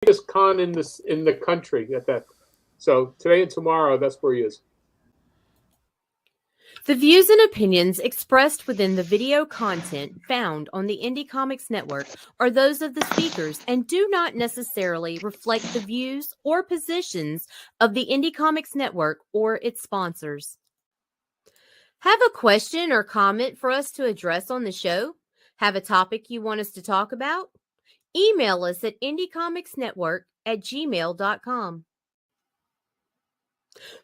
biggest con in the country at that. So today and tomorrow, that's where he is. The views and opinions expressed within the video content found on the Indie Comics Network are those of the speakers and do not necessarily reflect the views or positions of the Indie Comics Network or its sponsors. Have a question or comment for us to address on the show? Have a topic you want us to talk about? Email us at indiecomicsnetwork@gmail.com.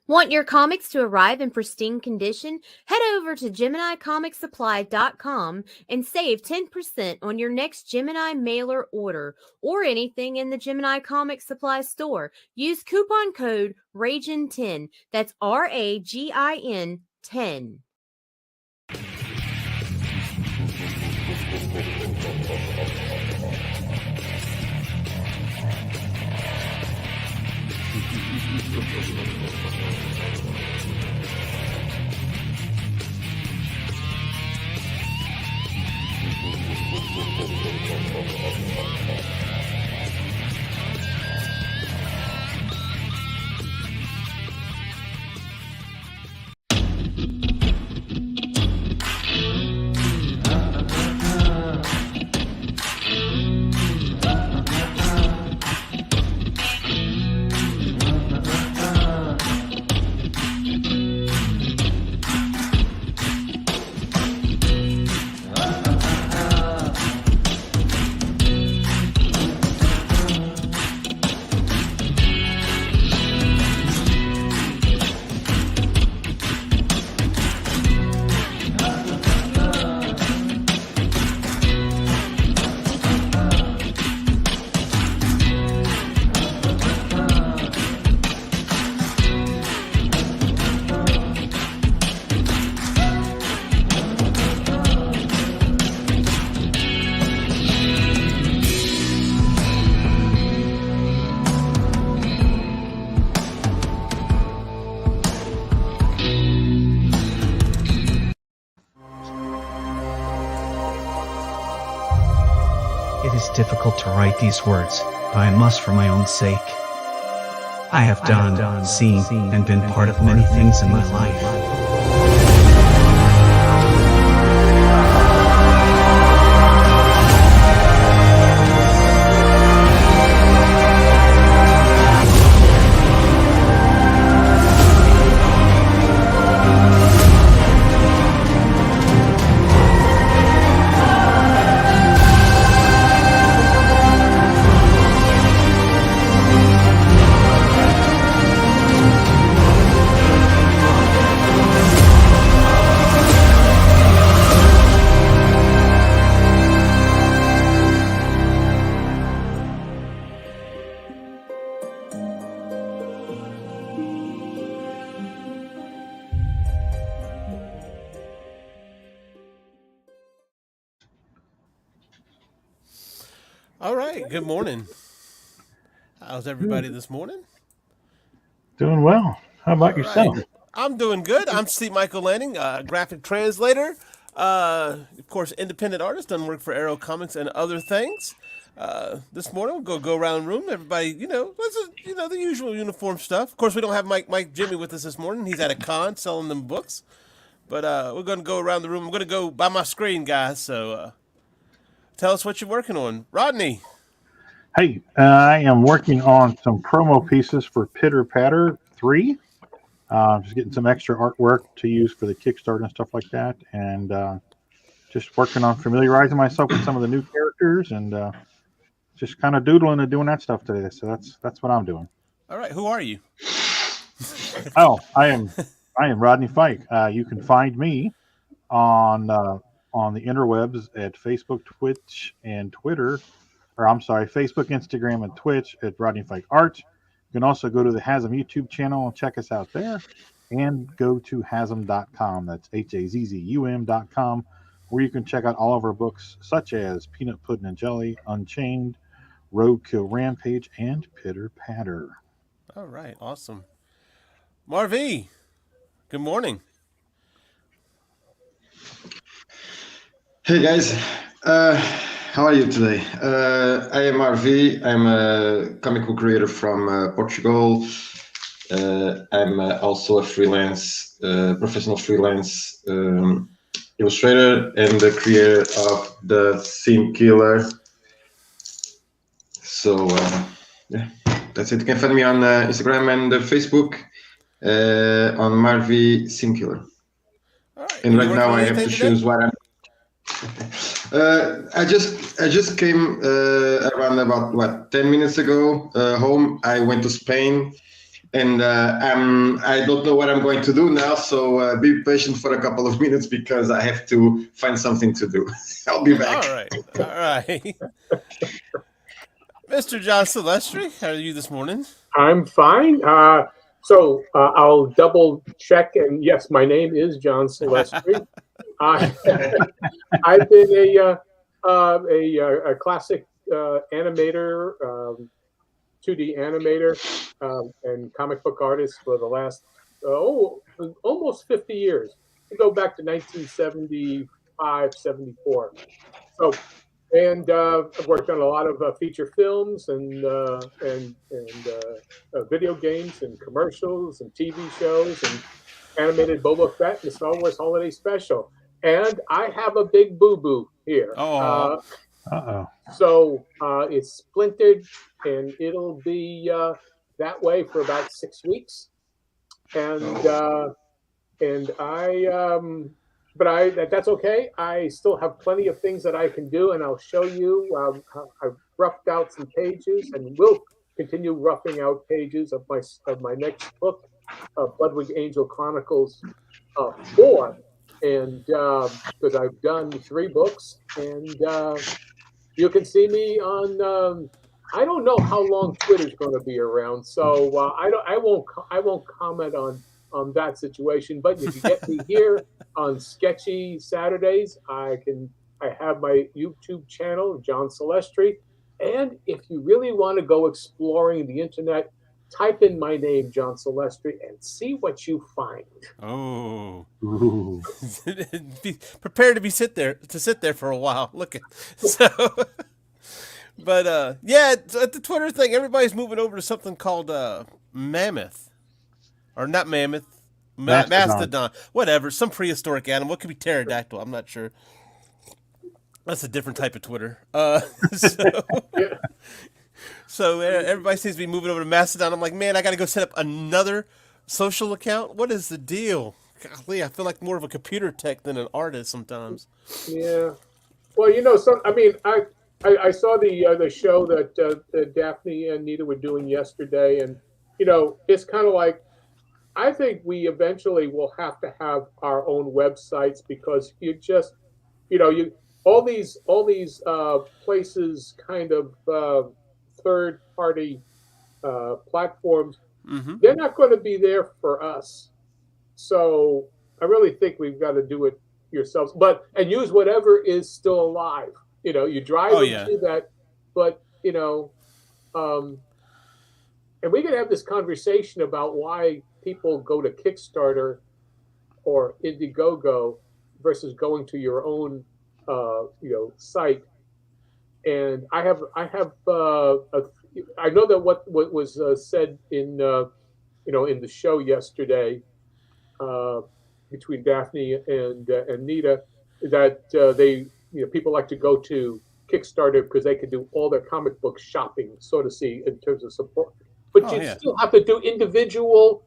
Want your comics to arrive in pristine condition? Head over to GeminiComicSupply.com and save 10% on your next Gemini mailer order or anything in the Gemini Comics Supply store. Use coupon code RAGIN10. That's RAGIN 10. Difficult to write these words, but I must for my own sake. I have done, seen, and been part of many things in my life. All right. Good morning. How's everybody this morning? Doing well. How about yourself? I'm doing good. I'm Steve Michael Lanning, graphic translator. Of course, independent artist. Done work for Arrow Comics and other things. This morning we'll go around the room. Everybody, the usual uniform stuff. Of course, we don't have Mike Jimmy with us this morning. He's at a con selling them books. But we're going to go around the room. I'm going to go by my screen, guys. So tell us what you're working on. Rodney. Hey, I am working on some promo pieces for Pitter Patter 3. Just getting some extra artwork to use for the Kickstarter and stuff like that. And just working on familiarizing myself with some of the new characters and just kind of doodling and doing that stuff today. So that's what I'm doing. All right. Who are you? Oh, I am Rodney Fyke. You can find me on the interwebs at Facebook, Twitch, and Twitter. Facebook, Instagram, and Twitch at Rodney Fyke Art. You can also go to the Hasm YouTube channel and check us out there. And go to Hasm.com. That's HAZZUM.com, where you can check out all of our books, such as Peanut Pudding and Jelly, Unchained, Roadkill Rampage, and Pitter Patter. All right. Awesome. MarV, good morning. Hey, guys. how are you today? I am MarV. I'm a comic book creator from Portugal. I'm also a freelance, professional freelance illustrator and the creator of the Theme Killer. So yeah, that's it. You can find me on Instagram and Facebook on MarV Theme Killer. All right. And right now I have to choose what I'm. I just came around about 10 minutes ago home. I went to Spain, and I don't know what I'm going to do now. So be patient for a couple of minutes because I have to find something to do. I'll be back. All right. Mr. John Celestri, how are you this morning? I'm fine. So I'll double check, and yes, my name is John Celestri. I've been a classic animator, 2D animator, and comic book artist for the last almost 50 years. I go back to 1975, 74. So. And I've worked on a lot of feature films and video games and commercials and TV shows and animated Boba Fett and the Star Wars Holiday Special. And I have a big boo-boo here. So it's splintered, and it'll be that way for about 6 weeks. But that's okay. I still have plenty of things that I can do, and I'll show you. I've roughed out some pages, and will continue roughing out pages of my next book, Bloodwing Angel Chronicles 4, and because I've done 3 books, and you can see me on. I don't know how long Twitter's going to be around, so I won't comment on that situation. But if you get me here on Sketchy Saturdays, I have my YouTube channel, John Celestri. And if you really want to go exploring the internet, type in my name, John Celestri, and see what you find. Oh, be prepared to sit there for a while. Look at so. But yeah, at the Twitter thing, everybody's moving over to something called Mammoth. Or not mammoth, mastodon, whatever, some prehistoric animal. It could be pterodactyl. I'm not sure. That's a different type of Twitter. So everybody seems to be moving over to Mastodon. I'm like, man, I got to go set up another social account. What is the deal? Golly, I feel like more of a computer tech than an artist sometimes. Yeah. Well, I saw the show that Daphne and Nita were doing yesterday, and it's kind of like. I think we eventually will have to have our own websites because you just, all these places kind of third-party platforms, they're not going to be there for us. So I really think we've got to do it yourselves, and use whatever is still alive. You drive to that, but and we can have this conversation about why people go to Kickstarter or Indiegogo versus going to your own, site. And I know that what was said in the show yesterday between Daphne and Nita, that people like to go to Kickstarter because they can do all their comic book shopping, so to see, in terms of support. But you still have to do individual.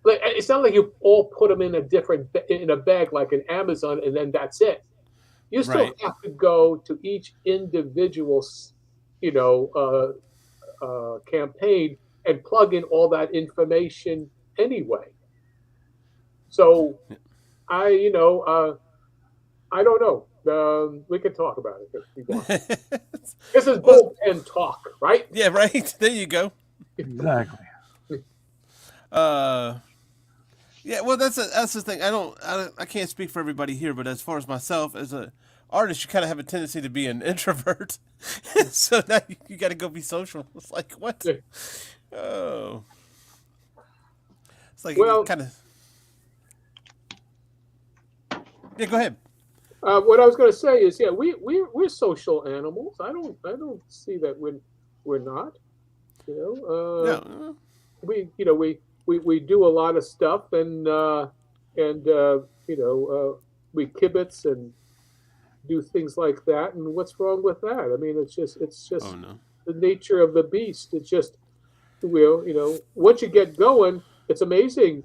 It's not like you all put them in a bag like an Amazon and then that's it. You still have to go to each individual, campaign and plug in all that information anyway. So, I don't know. We can talk about it if you want. This is bullpen talk, right? Yeah, right. There you go. Exactly. Yeah, well, that's the thing. I can't speak for everybody here, but as far as myself, as an artist, you kind of have a tendency to be an introvert. So now you got to go be social. It's like, what? Oh. It's like, kind of. Yeah, go ahead. What I was going to say is, yeah, we're social animals. I don't see that we're not. You know, No. we do a lot of stuff, and we kibitz and do things like that. And what's wrong with that? I mean, it's just Oh no. the nature of the beast. It's just once you get going, it's amazing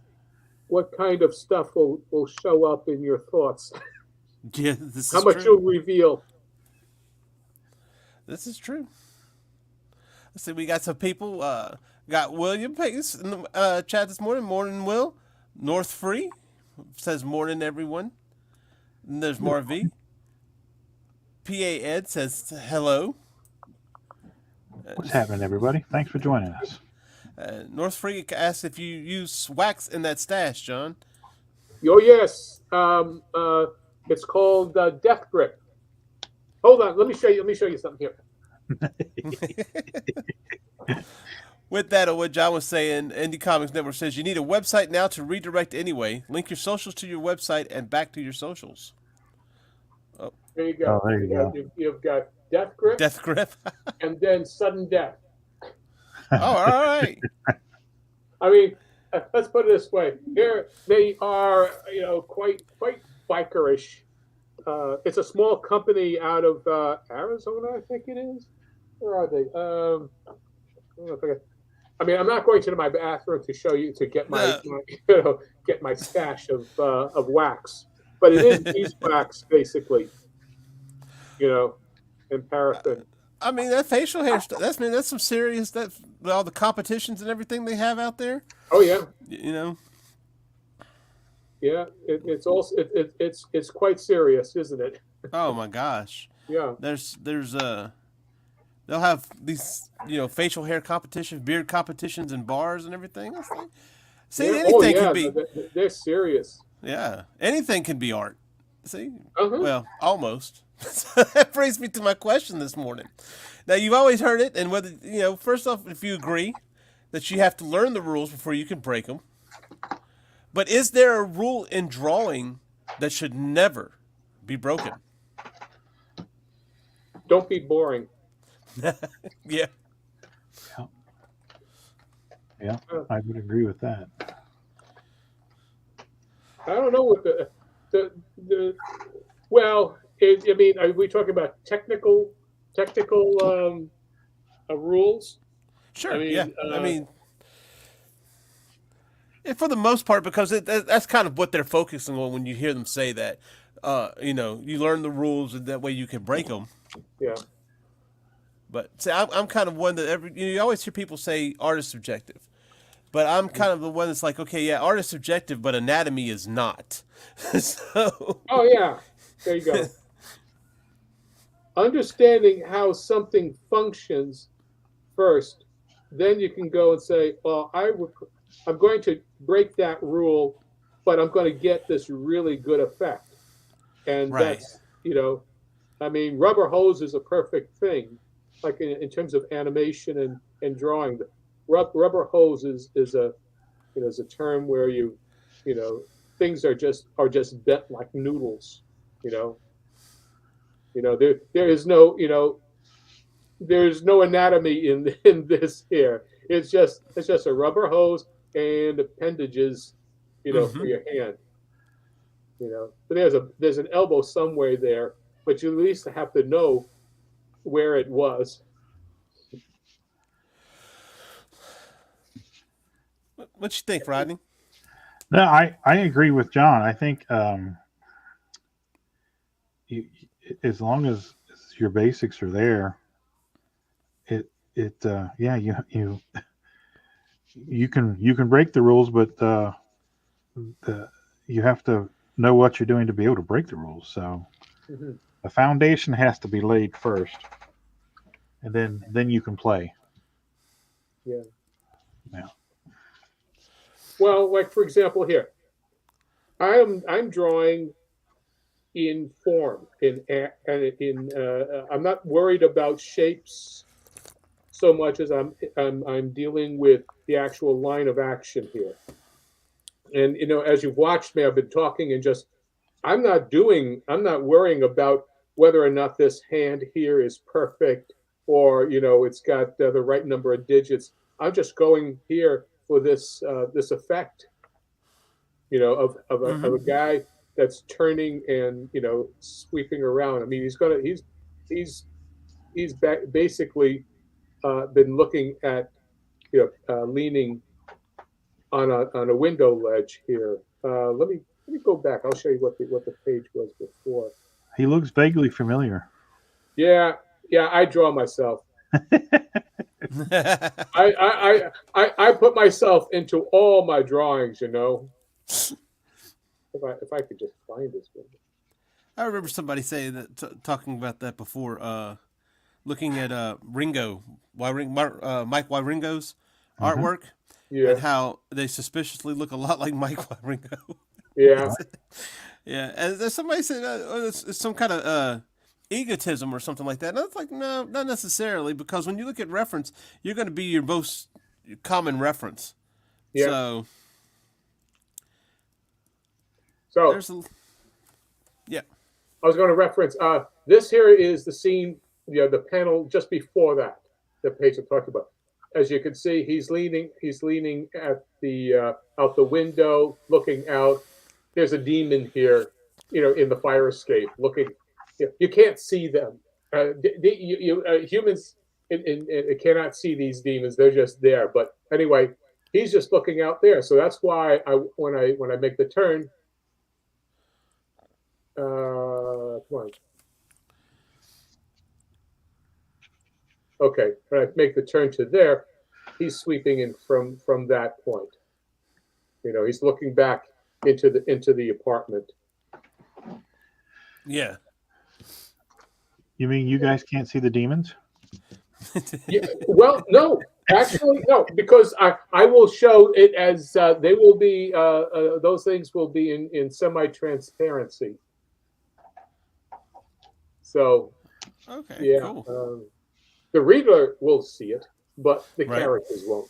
what kind of stuff will show up in your thoughts. Yeah, this How is much true. you'll reveal. This is true. Let's see, we got some people. Got William Pace in the chat this morning. Morning, Will. North Free says morning, everyone. And there's MarV. PA Ed says hello. What's happening, everybody? Thanks for joining us. North Free asks if you use wax in that stash, John. Oh yes, it's called Death Grip. Hold on, let me show you something here. With that, what John was saying, Indie Comics Network says you need a website now to redirect anyway. Link your socials to your website and back to your socials. There you go. Oh, there you go. You've got Death Grip, Death Grip. and then Sudden Death. Oh, all right. I mean, let's put it this way: they are, quite bikerish. It's a small company out of Arizona, I think it is. Where are they? I mean, I'm not going to my bathroom to show you to get my get my stash of wax, but it is beeswax basically. And paraffin. I mean, that facial hair stuff. That's some serious. That all the competitions and everything they have out there. Oh yeah. Yeah, it's quite serious, isn't it? Oh my gosh. Yeah. There's they'll have these facial hair competitions, beard competitions in bars and everything. See, anything can be. They're serious. Yeah, anything can be art. See, Uh-huh. Well, almost. That brings me to my question this morning. Now, you've always heard it, and whether first off, if you agree that you have to learn the rules before you can break them. But is there a rule in drawing that should never be broken? Don't be boring. Yeah. Yeah, I would agree with that. I don't know what well, I mean, are we talking about technical rules? Sure. I mean, yeah. I mean, for the most part, because that's kind of what they're focusing on when you hear them say that. You learn the rules, and that way you can break them. Yeah. But see, I'm kind of one that you always hear people say art is subjective, but I'm kind of the one that's like, okay, yeah, art is subjective, but anatomy is not. So. Oh yeah, there you go. Understanding how something functions first, then you can go and say, well, I'm going to break that rule, but I'm going to get this really good effect. And right. That's, I mean, rubber hose is a perfect thing, like in terms of animation and drawing. Rubber hose is a term where things are just bent like noodles. There is no there's no anatomy in this here. It's just a rubber hose and appendages, for your hand. But there's an elbow somewhere there, but you at least have to know where it was. What you think, Rodney? No, I agree with John. I think as long as your basics are there, you can break the rules, but you have to know what you're doing to be able to break the rules. So the foundation has to be laid first, and then you can play. Yeah. Yeah. Well, like for example here, I'm drawing in form, I'm not worried about shapes so much as I'm dealing with the actual line of action here. And as you've watched me, I've been talking and just I'm not worrying about whether or not this hand here is perfect or, it's got the right number of digits. I'm just going here for this effect, of a guy that's turning and, sweeping around. I mean, he's basically been looking at, leaning on a window ledge here. Let me go back. I'll show you what the page was before. He looks vaguely familiar. Yeah, I draw myself. I put myself into all my drawings, If I could just find this one. I remember somebody saying that, talking about that before, looking at Mike Wieringo's artwork, and how they suspiciously look a lot like Mike Wieringo. Yeah. Yeah, and there's somebody said it's some kind of egotism or something like that. And I was like, no, not necessarily, because when you look at reference, you're going to be your most common reference. Yeah. So I was going to reference this here is the scene, the panel just before that, the page I'm talking about. As you can see, he's leaning at the out the window, looking out. There's a demon here, in the fire escape, looking. You can't see them. Humans cannot see these demons. They're just there. But anyway, he's just looking out there. So that's why when I make the turn. Come on. Okay, when I make the turn to there, he's sweeping in from that point. He's looking back into the apartment. Yeah. You mean you guys can't see the demons? Yeah, well, no, actually, no, because I will show it as they will be. Those things will be in semi-transparency. So, okay, yeah, cool. The reader will see it, but the characters won't.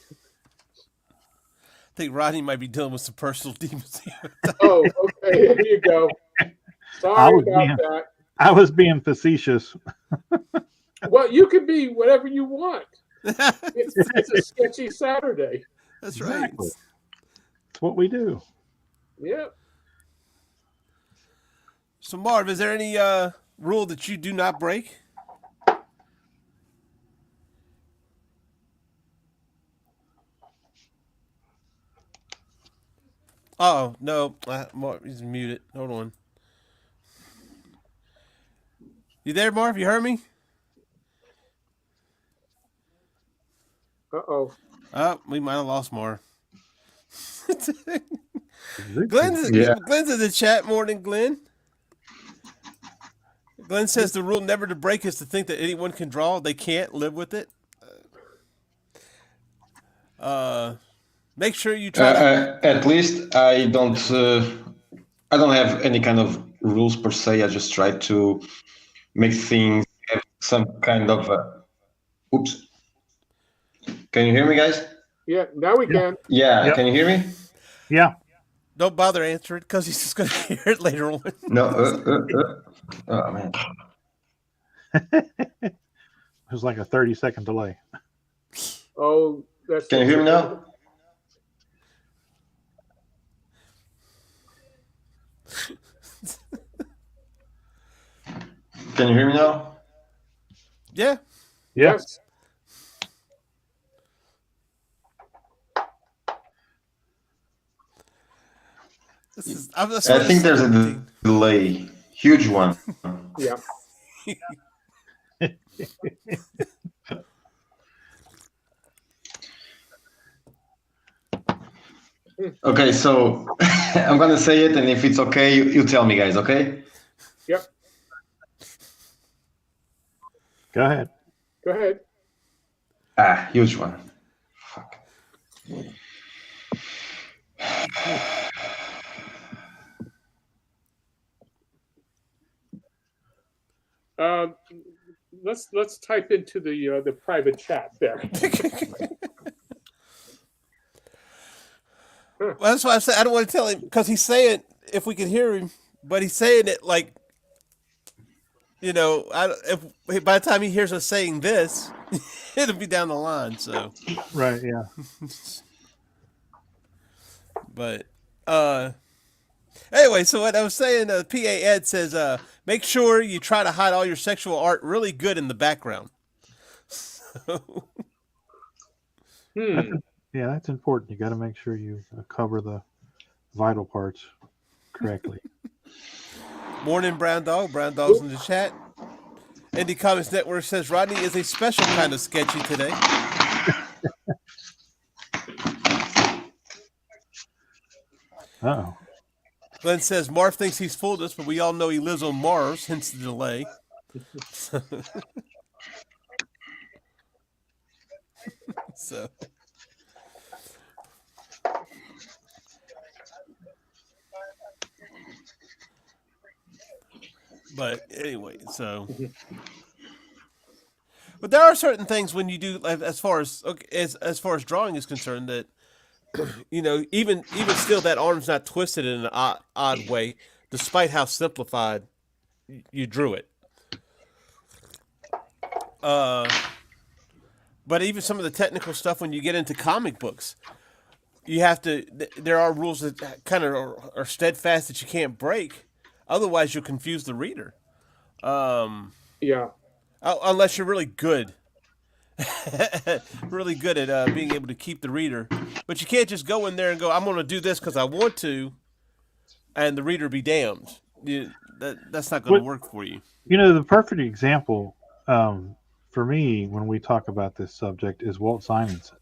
I think Rodney might be dealing with some personal demons here. Oh, okay, here you go. Sorry about that. I was being facetious. Well, you can be whatever you want. It's a sketchy Saturday. That's Exactly. right. That's what we do. Yeah. So, Marv, is there any rule that you do not break? Oh, no. Marv, he's muted. Hold on. You there, Marv? You heard me? Uh-oh. Oh, we might have lost Marv. Glenn's in the chat. Morning, Glenn. Glenn says the rule never to break is to think that anyone can draw. They can't live with it. Make sure you try. At least I don't have any kind of rules per se. I just try to make things have some kind of. Oops. Can you hear me, guys? Yeah, now we can. Yeah, Yep. Can you hear me? Yeah. Don't bother answering it because he's just going to hear it later on. No. Oh man. It was like a 30-second delay. Oh, that's. Can you hear me now? Can you hear me now? Yeah. Yes. I think there's a delay, huge one. Yeah. Okay, so I'm gonna say it, and if it's okay, you tell me, guys. Okay? Yep. Go ahead. Go ahead. Huge one. Fuck. Let's type into the private chat there. Well, that's why I said I don't want to tell him because he's saying if we could hear him, but he's saying it like, if by the time he hears us saying this, it'll be down the line. So, Right. Yeah. but anyway, so what I was saying, PA Ed says, make sure you try to hide all your sexual art really good in the background. That's important. You got to make sure you cover the vital parts correctly. Morning, Brown Dog. Brown Dog's in the chat. Indie Comics Network says Rodney is a special kind of sketchy today. Oh. Glenn says MarV thinks he's fooled us, but we all know he lives on Mars, hence the delay. So. But anyway, so. But there are certain things when you do, as far as drawing is concerned, that even still, that arm's not twisted in an odd way, despite how simplified you drew it. But even some of the technical stuff, when you get into comic books, you have to. There are rules that kind of are steadfast that you can't break. Otherwise, you'll confuse the reader. Yeah. Unless you're really good. Really good at being able to keep the reader. But you can't just go in there and go, I'm going to do this because I want to, and the reader be damned. That's not going to work for you. The perfect example for me when we talk about this subject is Walt Simonson.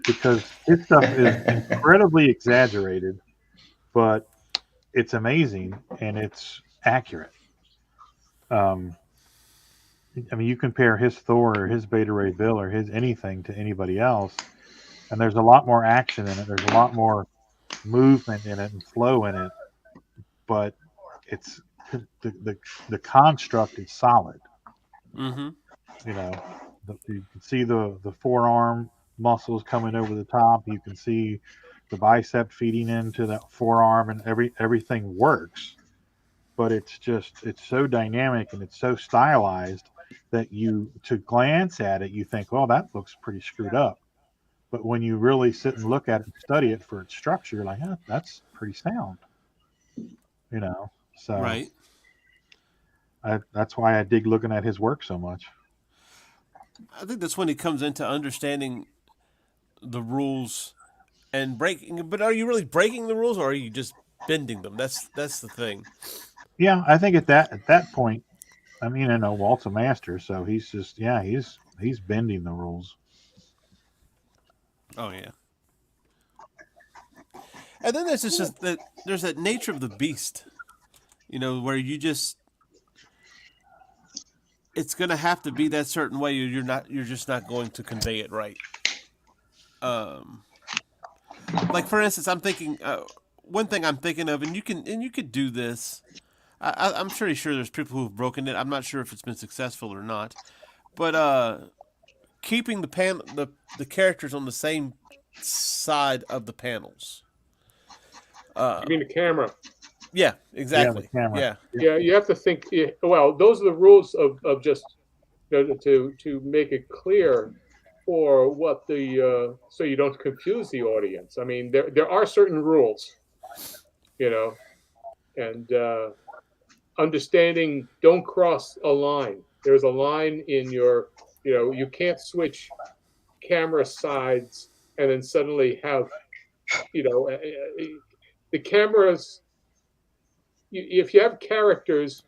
Because his stuff is incredibly exaggerated, but it's amazing and it's accurate. You compare his Thor or his Beta Ray Bill or his anything to anybody else, and there's a lot more action in it. There's a lot more movement in it and flow in it, but it's the construct is solid. Mm-hmm. You can see the forearm muscles coming over the top. You can see the bicep feeding into that forearm, and everything works. But it's so dynamic and it's so stylized that to glance at it, you think, well, that looks pretty screwed up. But when you really sit and look at it and study it for its structure, you're like, that's pretty sound. So right. That's why I dig looking at his work so much. I think that's when it comes into understanding the rules and breaking. But are you really breaking the rules, or are you just bending them? That's the thing. Yeah, I think at that point, Walt's a master, so he's just he's bending the rules. Oh yeah. And then there's there's that nature of the beast, where you just, it's going to have to be that certain way. You're just not going to convey it right. Like for instance, I'm thinking one thing I'm thinking of, and you could do this. I'm pretty sure there's people who've broken it. I'm not sure if it's been successful or not, but keeping the characters on the same side of the panels. You mean the camera? Yeah, exactly. Yeah, the camera. Yeah. You have to think. Well, those are the rules of just to make it clear for what so you don't confuse the audience. I mean, there are certain rules, and understanding, don't cross a line. There's a line in your, you can't switch camera sides and then suddenly have, the cameras, if you have characters,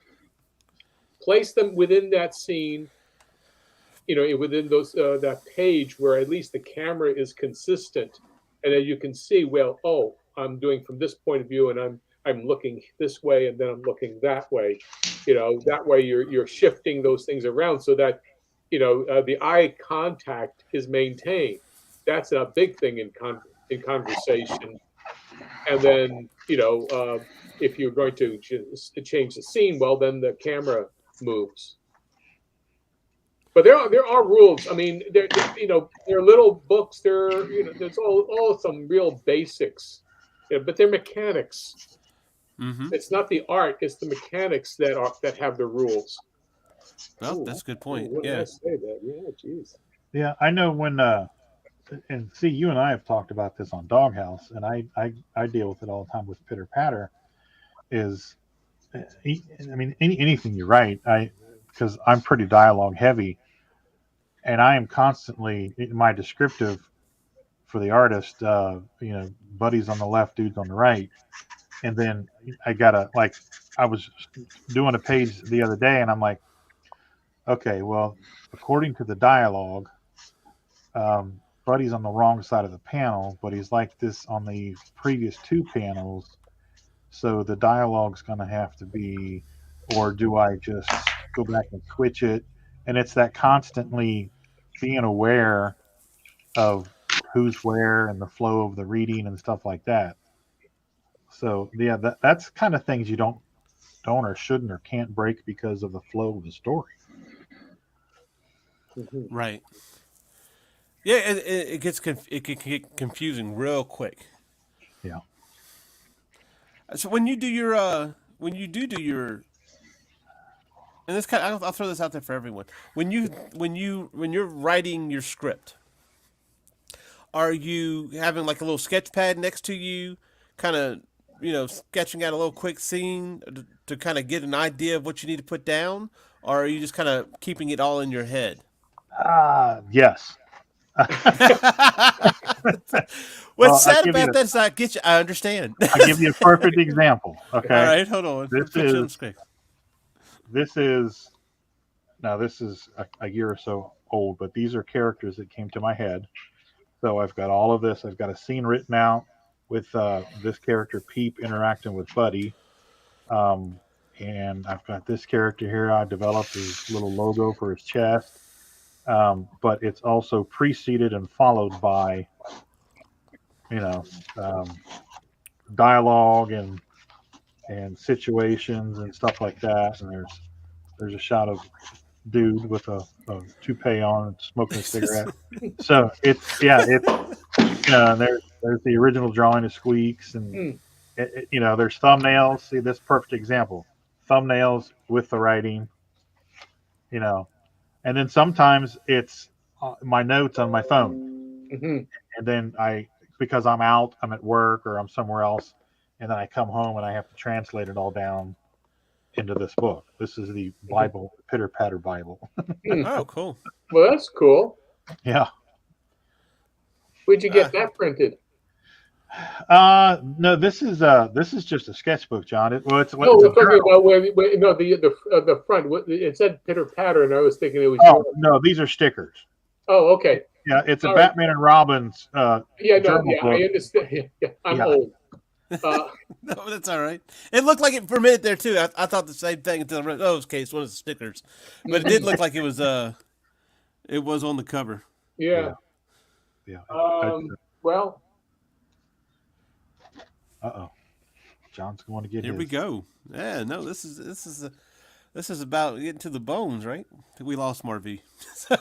place them within that scene, within those that page where at least the camera is consistent, and then you can see, well, I'm doing from this point of view, and I'm looking this way, and then I'm looking that way. That way you're shifting those things around so that the eye contact is maintained. That's a big thing in conversation. And then if you're going to change the scene, well, then the camera moves. But there are rules. I mean, they're little books. There's all some real basics, but they're mechanics. Mm-hmm. It's not the art; it's the mechanics that have the rules. Well, that's a good point. When Yeah. I say that, yeah, jeez. Yeah, I know when and see, you and I have talked about this on Doghouse, and I deal with it all the time with Pitter Patter. Is I mean anything you write, because I'm pretty dialogue heavy, and I am constantly in my descriptive for the artist. Buddies on the left, dudes on the right, and then I gotta I was doing a page the other day, and I'm like, okay, well, according to the dialogue. Buddy's on the wrong side of the panel, but he's like this on the previous two panels. So the dialogue's going to have to be, or do I just go back and switch it? And it's that constantly being aware of who's where and the flow of the reading and stuff like that. So yeah, that's kind of things you don't or shouldn't or can't break because of the flow of the story. Right. Yeah, it can get confusing real quick. Yeah. So when you do your and this I'll throw this out there for everyone. When you're writing your script, are you having like a little sketch pad next to you, kind of sketching out a little quick scene to kind of get an idea of what you need to put down, or are you just kind of keeping it all in your head? Yes. What's sad about that is I understand. I'll give you a perfect example. Okay. All right, hold on. This is a year or so old, but these are characters that came to my head. So I've got all of this. I've got a scene written out with this character Peep interacting with Buddy. And I've got this character here. I developed his little logo for his chest. But it's also preceded and followed by, dialogue and situations and stuff like that. And there's a shot of dude with a toupee on and smoking a cigarette. So there's the original drawing of Squeaks, and there's thumbnails. See, this perfect example. Thumbnails with the writing, and then sometimes it's my notes on my phone. Mm-hmm. And then because I'm at work or I'm somewhere else, and then I come home and I have to translate it all down into this book. This is the Bible, Pitter Patter Bible. Oh, cool. Well, that's cool. Yeah. Where'd you get that printed? No, this is just a sketchbook, John. We're talking about the front. It said Pitter Patter, and I was thinking it was. Oh no, these are stickers. Oh, okay. Yeah, it's a Batman and Robin's. I understand. Yeah, I'm old. No, that's all right. It looked like it for a minute there too. I thought the same thing until I read. Oh, okay, it's one of the stickers, but it did look like it was. It was on the cover. Yeah. Well. John's going to get. Here we go. Yeah, no, this is about getting to the bones, right? We lost MarV, so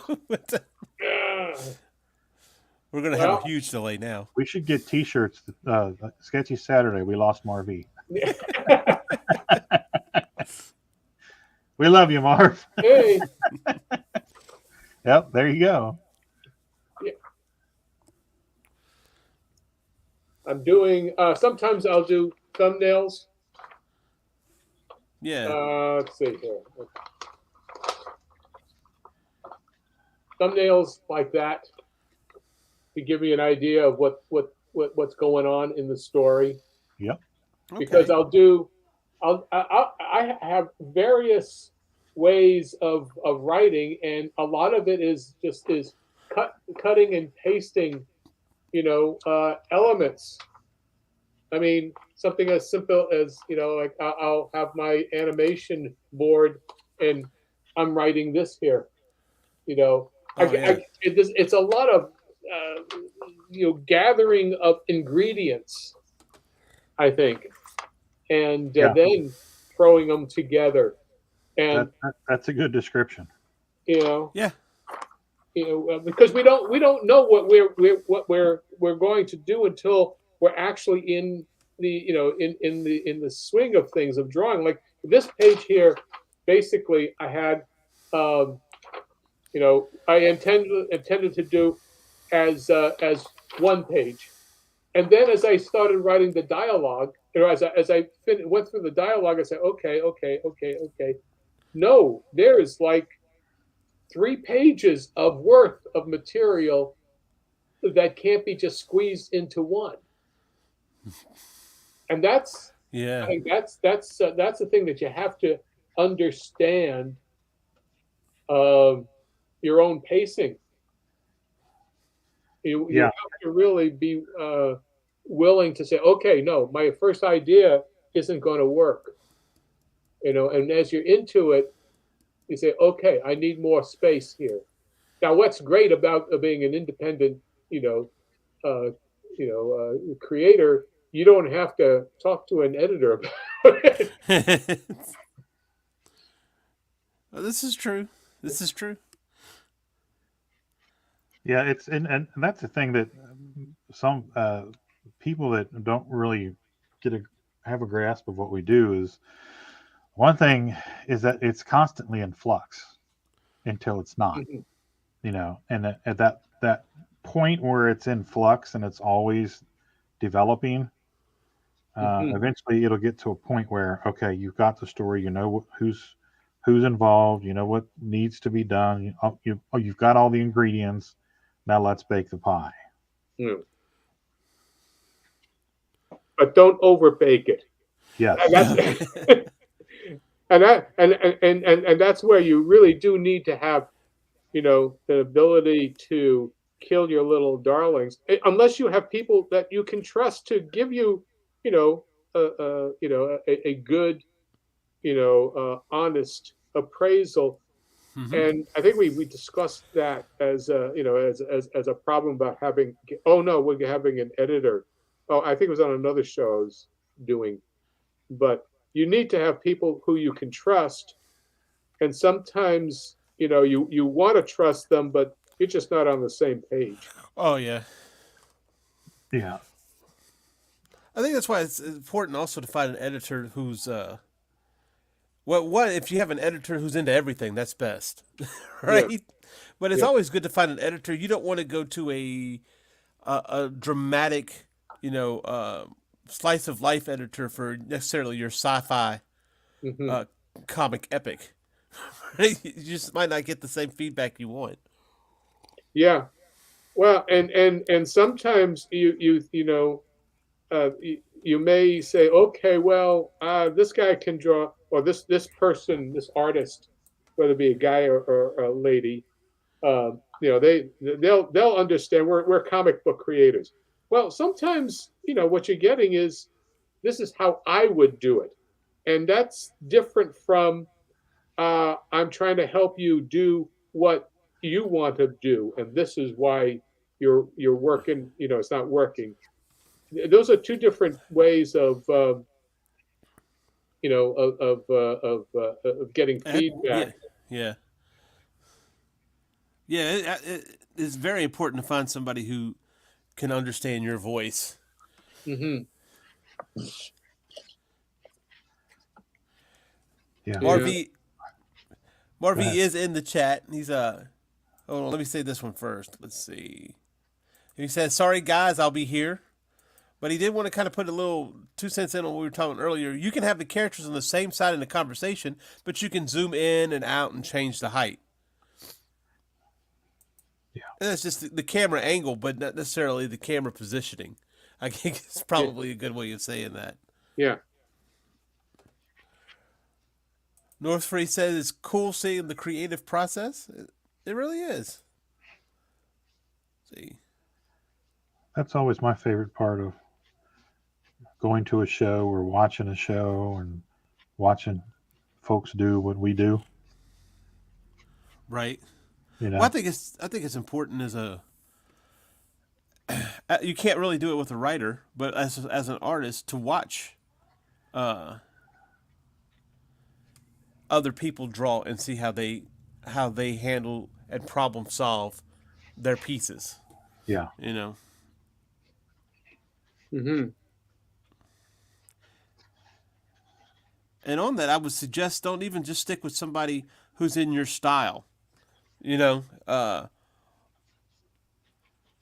we're gonna have a huge delay now. We should get T-shirts. Sketchy Saturday. We lost MarV. We love you, Marv. Hey. Yep. There you go. Yeah. I'm doing. Sometimes I'll do thumbnails. Yeah. Let's see here. Thumbnails like that to give me an idea of what's going on in the story. Yep. Because I have various ways of writing, and a lot of it is cutting and pasting, elements. I mean, something as simple as, like I'll have my animation board and I'm writing this here, it's a lot of, gathering of ingredients, I think, and then throwing them together. And that's a good description. Yeah. Because we don't know what we're going to do until we're actually in in the swing of things of drawing, like this page here, basically I had, I intended to do as one page, and then as I started writing the dialogue, as I went through the dialogue, I said, okay. No, there is like 3 pages of worth of material that can't be just squeezed into one. And that's, I think that's the thing that you have to understand, your own pacing. You have to really be willing to say, okay, no, my first idea isn't going to work. And as you're into it, you say, okay, I need more space here. Now, what's great about being an independent, creator, you don't have to talk to an editor about it. Well, this is true. Yeah, it's and that's the thing that some people that don't really have a grasp of what we do is, one thing is that it's constantly in flux until it's not. And at that point where it's in flux and it's always developing, eventually it'll get to a point where, okay, you've got the story, you know who's involved, you know what needs to be done, you've got all the ingredients. Now let's bake the pie. But don't overbake it. Yes. And that's where you really do need to have, the ability to kill your little darlings, unless you have people that you can trust to give you, a good, honest appraisal. And I think we discussed that as as a problem about having. Oh no, we're having an editor. Oh, I think it was on another show I was doing, but you need to have people who you can trust, and sometimes you want to trust them, but you're just not on the same page. Oh yeah. Yeah. I think that's why it's important also to find an editor who's what if you have an editor who's into everything, that's best. Right? Yeah. But it's always good to find an editor. You don't want to go to a dramatic, slice of life editor for necessarily your sci-fi comic epic. You just might not get the same feedback you want. Yeah. Well, and sometimes you may say, okay, well, this guy can draw, or this person, this artist, whether it be a guy or a lady, they'll understand. We're comic book creators. Well, sometimes what you're getting is, this is how I would do it, and that's different from I'm trying to help you do what you want to do, and this is why you're working. It's not working. Those are two different ways of getting feedback. Yeah. It's very important to find somebody who can understand your voice. Yeah. MarV is in the chat. He's hold on, let me say this one first. Let's see. He says, "Sorry guys, I'll be here." But he did want to kind of put a little 2 cents in on what we were talking earlier. You can have the characters on the same side in the conversation, but you can zoom in and out and change the height. Yeah. And that's just the camera angle, but not necessarily the camera positioning. I think it's probably a good way of saying that. Yeah. North Free says it's cool seeing the creative process. It really is. Let's see. That's always my favorite part of going to a show or watching a show and watching folks do what we do. Right. Well, I think it's important as you can't really do it with a writer, but as an artist, to watch other people draw and see how they handle and problem solve their pieces. Yeah. Mm-hmm. And on that, I would suggest don't even just stick with somebody who's in your style. You know,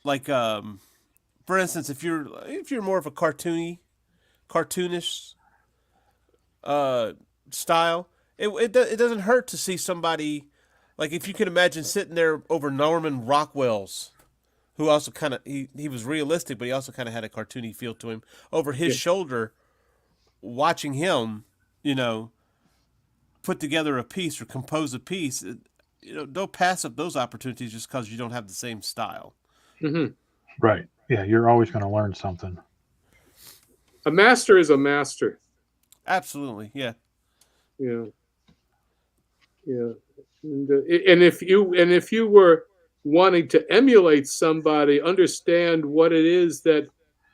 like for instance, if you're more of a cartoonish style, it doesn't hurt to see somebody like if you can imagine sitting there over Norman Rockwell's, who also kind of he was realistic, but he also kind of had a cartoony feel to him over his shoulder, watching him, you know, put together a piece or compose a piece. You know, don't pass up those opportunities just because you don't have the same style. Mm-hmm. Right. Yeah, you're always going to learn something. A master is a master. Absolutely, yeah. Yeah. Yeah. And if you were wanting to emulate somebody, understand what it is that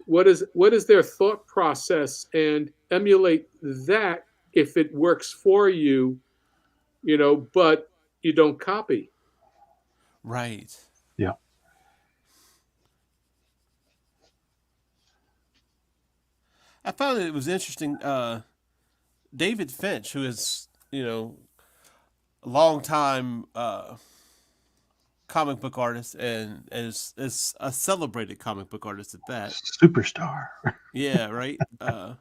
what is their thought process and emulate that if it works for you, you know, but you don't copy. Right. Yeah. I found that it was interesting. David Finch, who is, you know, a long time comic book artist and is a celebrated comic book artist at that. Superstar. Yeah, right. I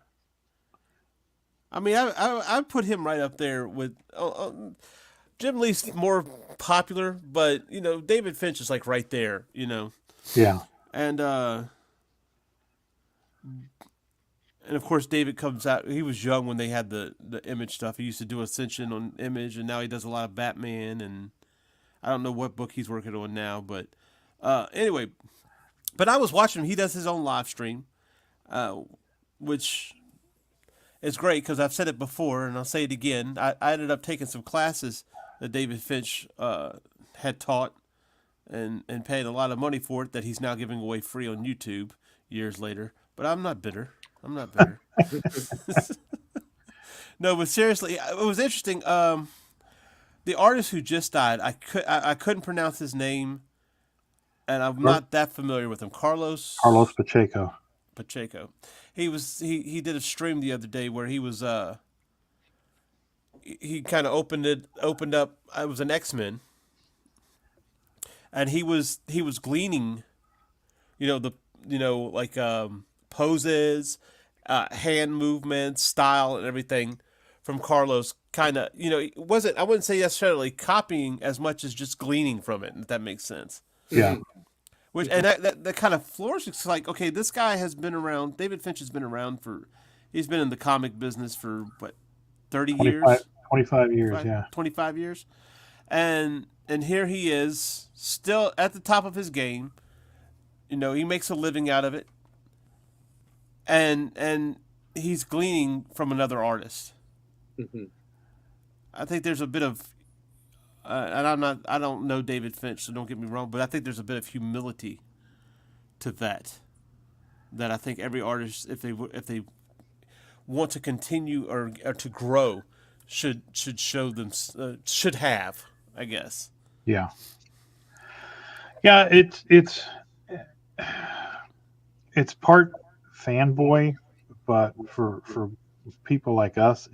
mean, I put him right up there with Jim Lee's more popular, but you know, David Finch is like right there. You know. Yeah. And of course, David comes out. He was young when they had the Image stuff. He used to do Ascension on Image, and now he does a lot of Batman. And I don't know what book he's working on now, but anyway. But I was watching him. He does his own live stream, which is great because I've said it before, and I'll say it again. I ended up taking some classes that David Finch had taught, and paid a lot of money for it that he's now giving away free on YouTube years later. But I'm not bitter. No, but seriously, it was interesting. The artist who just died, I couldn't pronounce his name, and I'm not that familiar with him. Carlos Pacheco. He did a stream the other day where he was he kind of opened up. It was an X-Men, and he was gleaning, like poses, hand movements, style, and everything from Carlos. Kind of, it wasn't. I wouldn't say necessarily copying as much as just gleaning from it. If that makes sense. Yeah. Which and that kind of flourishes. It's like, okay, this guy has been around. David Finch has been around he's been in the comic business for what, 30 years? 25 years, yeah. 25 years. And here he is, still at the top of his game. He makes a living out of it. And he's gleaning from another artist. Mm-hmm. I think there's a bit of and I don't know David Finch, so don't get me wrong, but I think there's a bit of humility to that I think every artist, if they want to continue or to grow, should show them should have, I guess. Yeah. Yeah, it's part fanboy, but for people like us,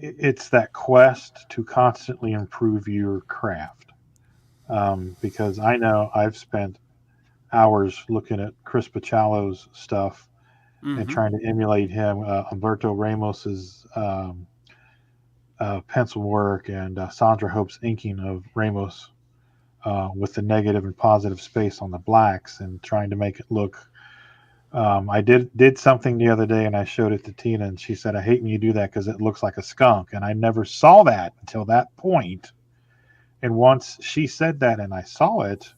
it's that quest to constantly improve your craft. Because I know I've spent hours looking at Chris Pachalo's stuff and trying to emulate him, Humberto Ramos's pencil work, and Sandra Hope's inking of Ramos with the negative and positive space on the blacks, and trying to make it look. I did something the other day, and I showed it to Tina, and she said, "I hate when you do that because it looks like a skunk." And I never saw that until that point. And once she said that, and I saw it,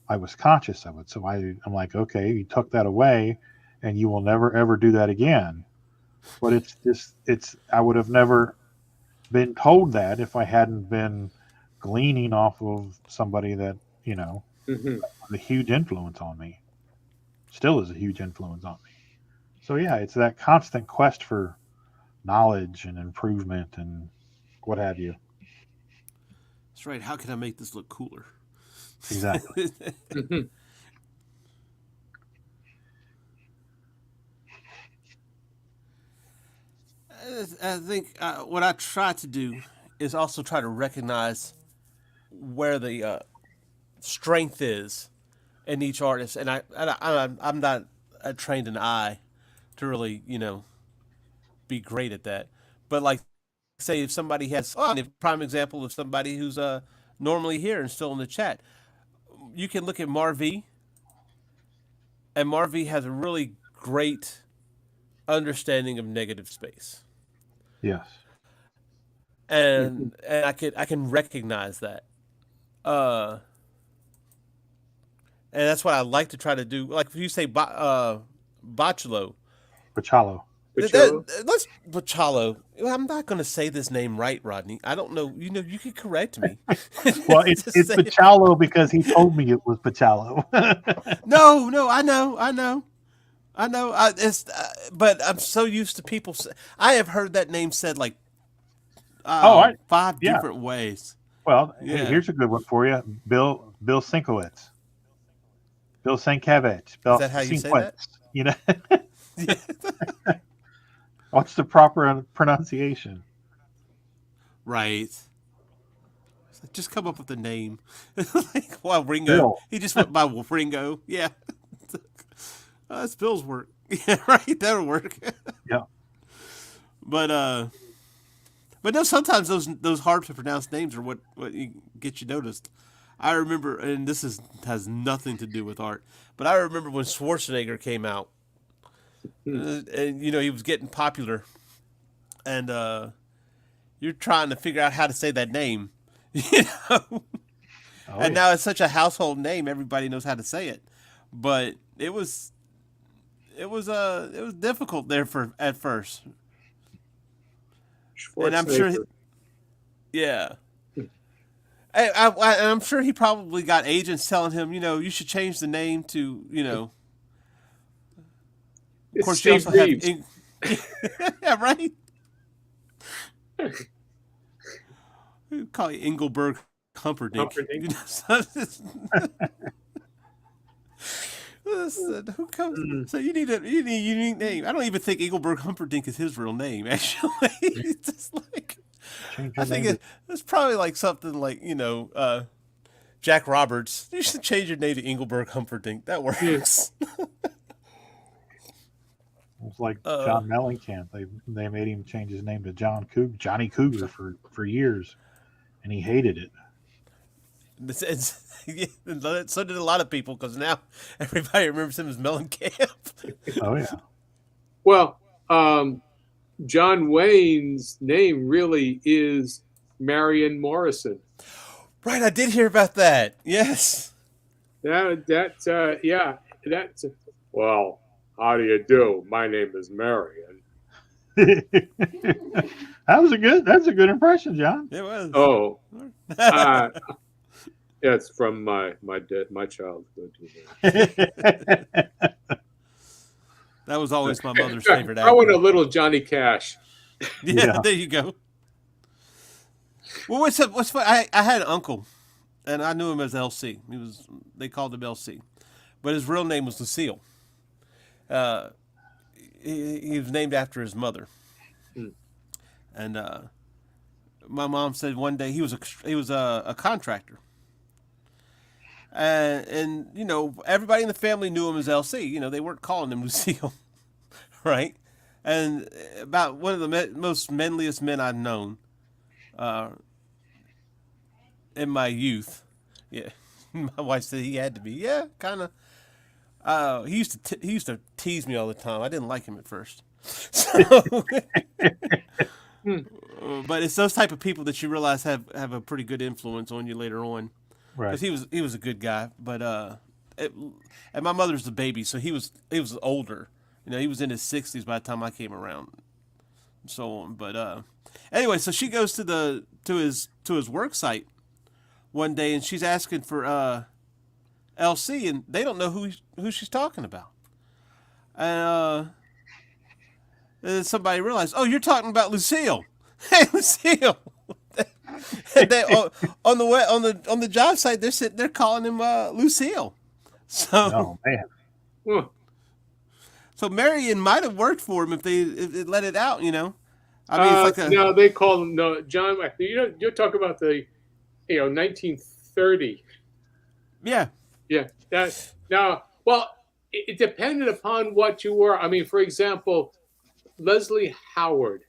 I was conscious of it. So I'm like, okay, you took that away, and you will never ever do that again. But I would have never been told that if I hadn't been gleaning off of somebody that was a huge influence on me. Still is a huge influence on me. So yeah, it's that constant quest for knowledge and improvement and what have you. That's right. How can I make this look cooler? Exactly. I think what I try to do is also try to recognize where the strength is in each artist, and I'm not trained an eye to really be great at that. But like, say if somebody has a prime example of somebody who's normally here and still in the chat, you can look at MarV, and MarV has a really great understanding of negative space. Yes. And I can recognize that. And that's what I like to try to do. Like if you say Bachalo. Bachalo. Let's Bachalo. I'm not going to say this name right, Rodney. I don't know. You can correct me. Well, it's Bachalo because he told me it was Bachalo. No, I know. But I'm so used to people. I have heard that name said like 5 different ways. Well, here's a good one for you. Bill Sienkiewicz. Bill Sienkiewicz. Is that how you say that? Yeah. What's the proper pronunciation? Right. Just come up with a name. Ringo. Bill. He just went by Ringo. Yeah. That's Bill's work. Yeah, right. That'll work. Yeah. But no, sometimes those hard to pronounce names are what get you noticed. I remember, and this has nothing to do with art, but I remember when Schwarzenegger came out, and he was getting popular, and you're trying to figure out how to say that name, and now it's such a household name, everybody knows how to say it, but it was difficult there at first. And I'm sure, I'm sure he probably got agents telling him, you should change the name to, Of course, Steve Reeves. Yeah, right. We call you Engelberg Humperdinck. Who comes? So you need a unique name. I don't even think Engelberg Humperdinck is his real name. Actually, it's just like I think it's probably like something like Jack Roberts. You should change your name to Engelberg Humperdinck. That works. It's like John Mellencamp. They made him change his name to Johnny Cougar for years, and he hated it. So did a lot of people because now everybody remembers him as Mellencamp. Oh yeah. Well, John Wayne's name really is Marion Morrison. Right, I did hear about that. Yes. That's well. How do you do? My name is Marion. That's a good impression, John. It was. Oh, it's from my childhood. That was always my mother's favorite actor. I want a little Johnny Cash. Yeah, there you go. Well, what's fun? I had an uncle, and I knew him as LC. They called him LC, but his real name was Lucille. He was named after his mother, and my mom said one day he was a contractor, and everybody in the family knew him as LC. They weren't calling him Lucille, right? And about one of the most manliest men I've known, in my youth. Yeah, my wife said he had to be. Yeah, kind of. He used to tease me all the time. I didn't like him at first. So, but it's those type of people that you realize have a pretty good influence on you later on. Right. Because he was a good guy, but and my mother's the baby, so he was older. He was in his 60s by the time I came around, and so on. But anyway, so she goes to his work site one day, and she's asking for LC, and they don't know who she's talking about. And then somebody realized, oh, you're talking about Lucille. Hey, Lucille. And they, on the job site, they're calling him Lucille. So, oh man. Huh. So Marion might have worked for him if they let it out. I mean, it's like no, they call him John. You're talking about the 1930. Yeah. Yeah. Well, it depended upon what you were. I mean, for example, Leslie Howard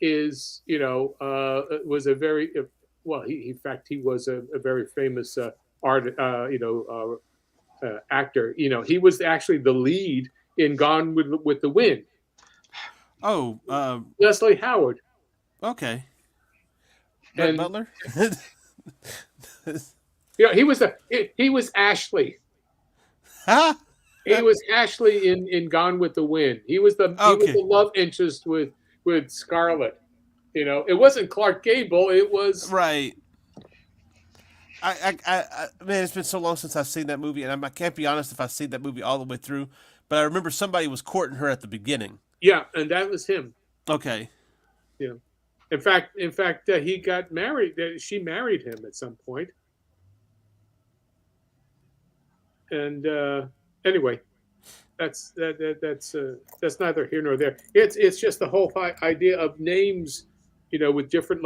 was a very in fact, he was a very famous actor. He was actually the lead in Gone with the Wind. Oh, Leslie Howard. Okay. And Butler. he was Ashley. Huh? He was Ashley in Gone with the Wind. He was the love interest with Scarlett. It wasn't Clark Gable. It was right. Man, it's been so long since I've seen that movie, and I can't be honest if I've seen that movie all the way through. But I remember somebody was courting her at the beginning. Yeah, and that was him. Okay. Yeah. In fact, he got married. She married him at some point. And anyway, that's neither here nor there. It's just the whole idea of names, with different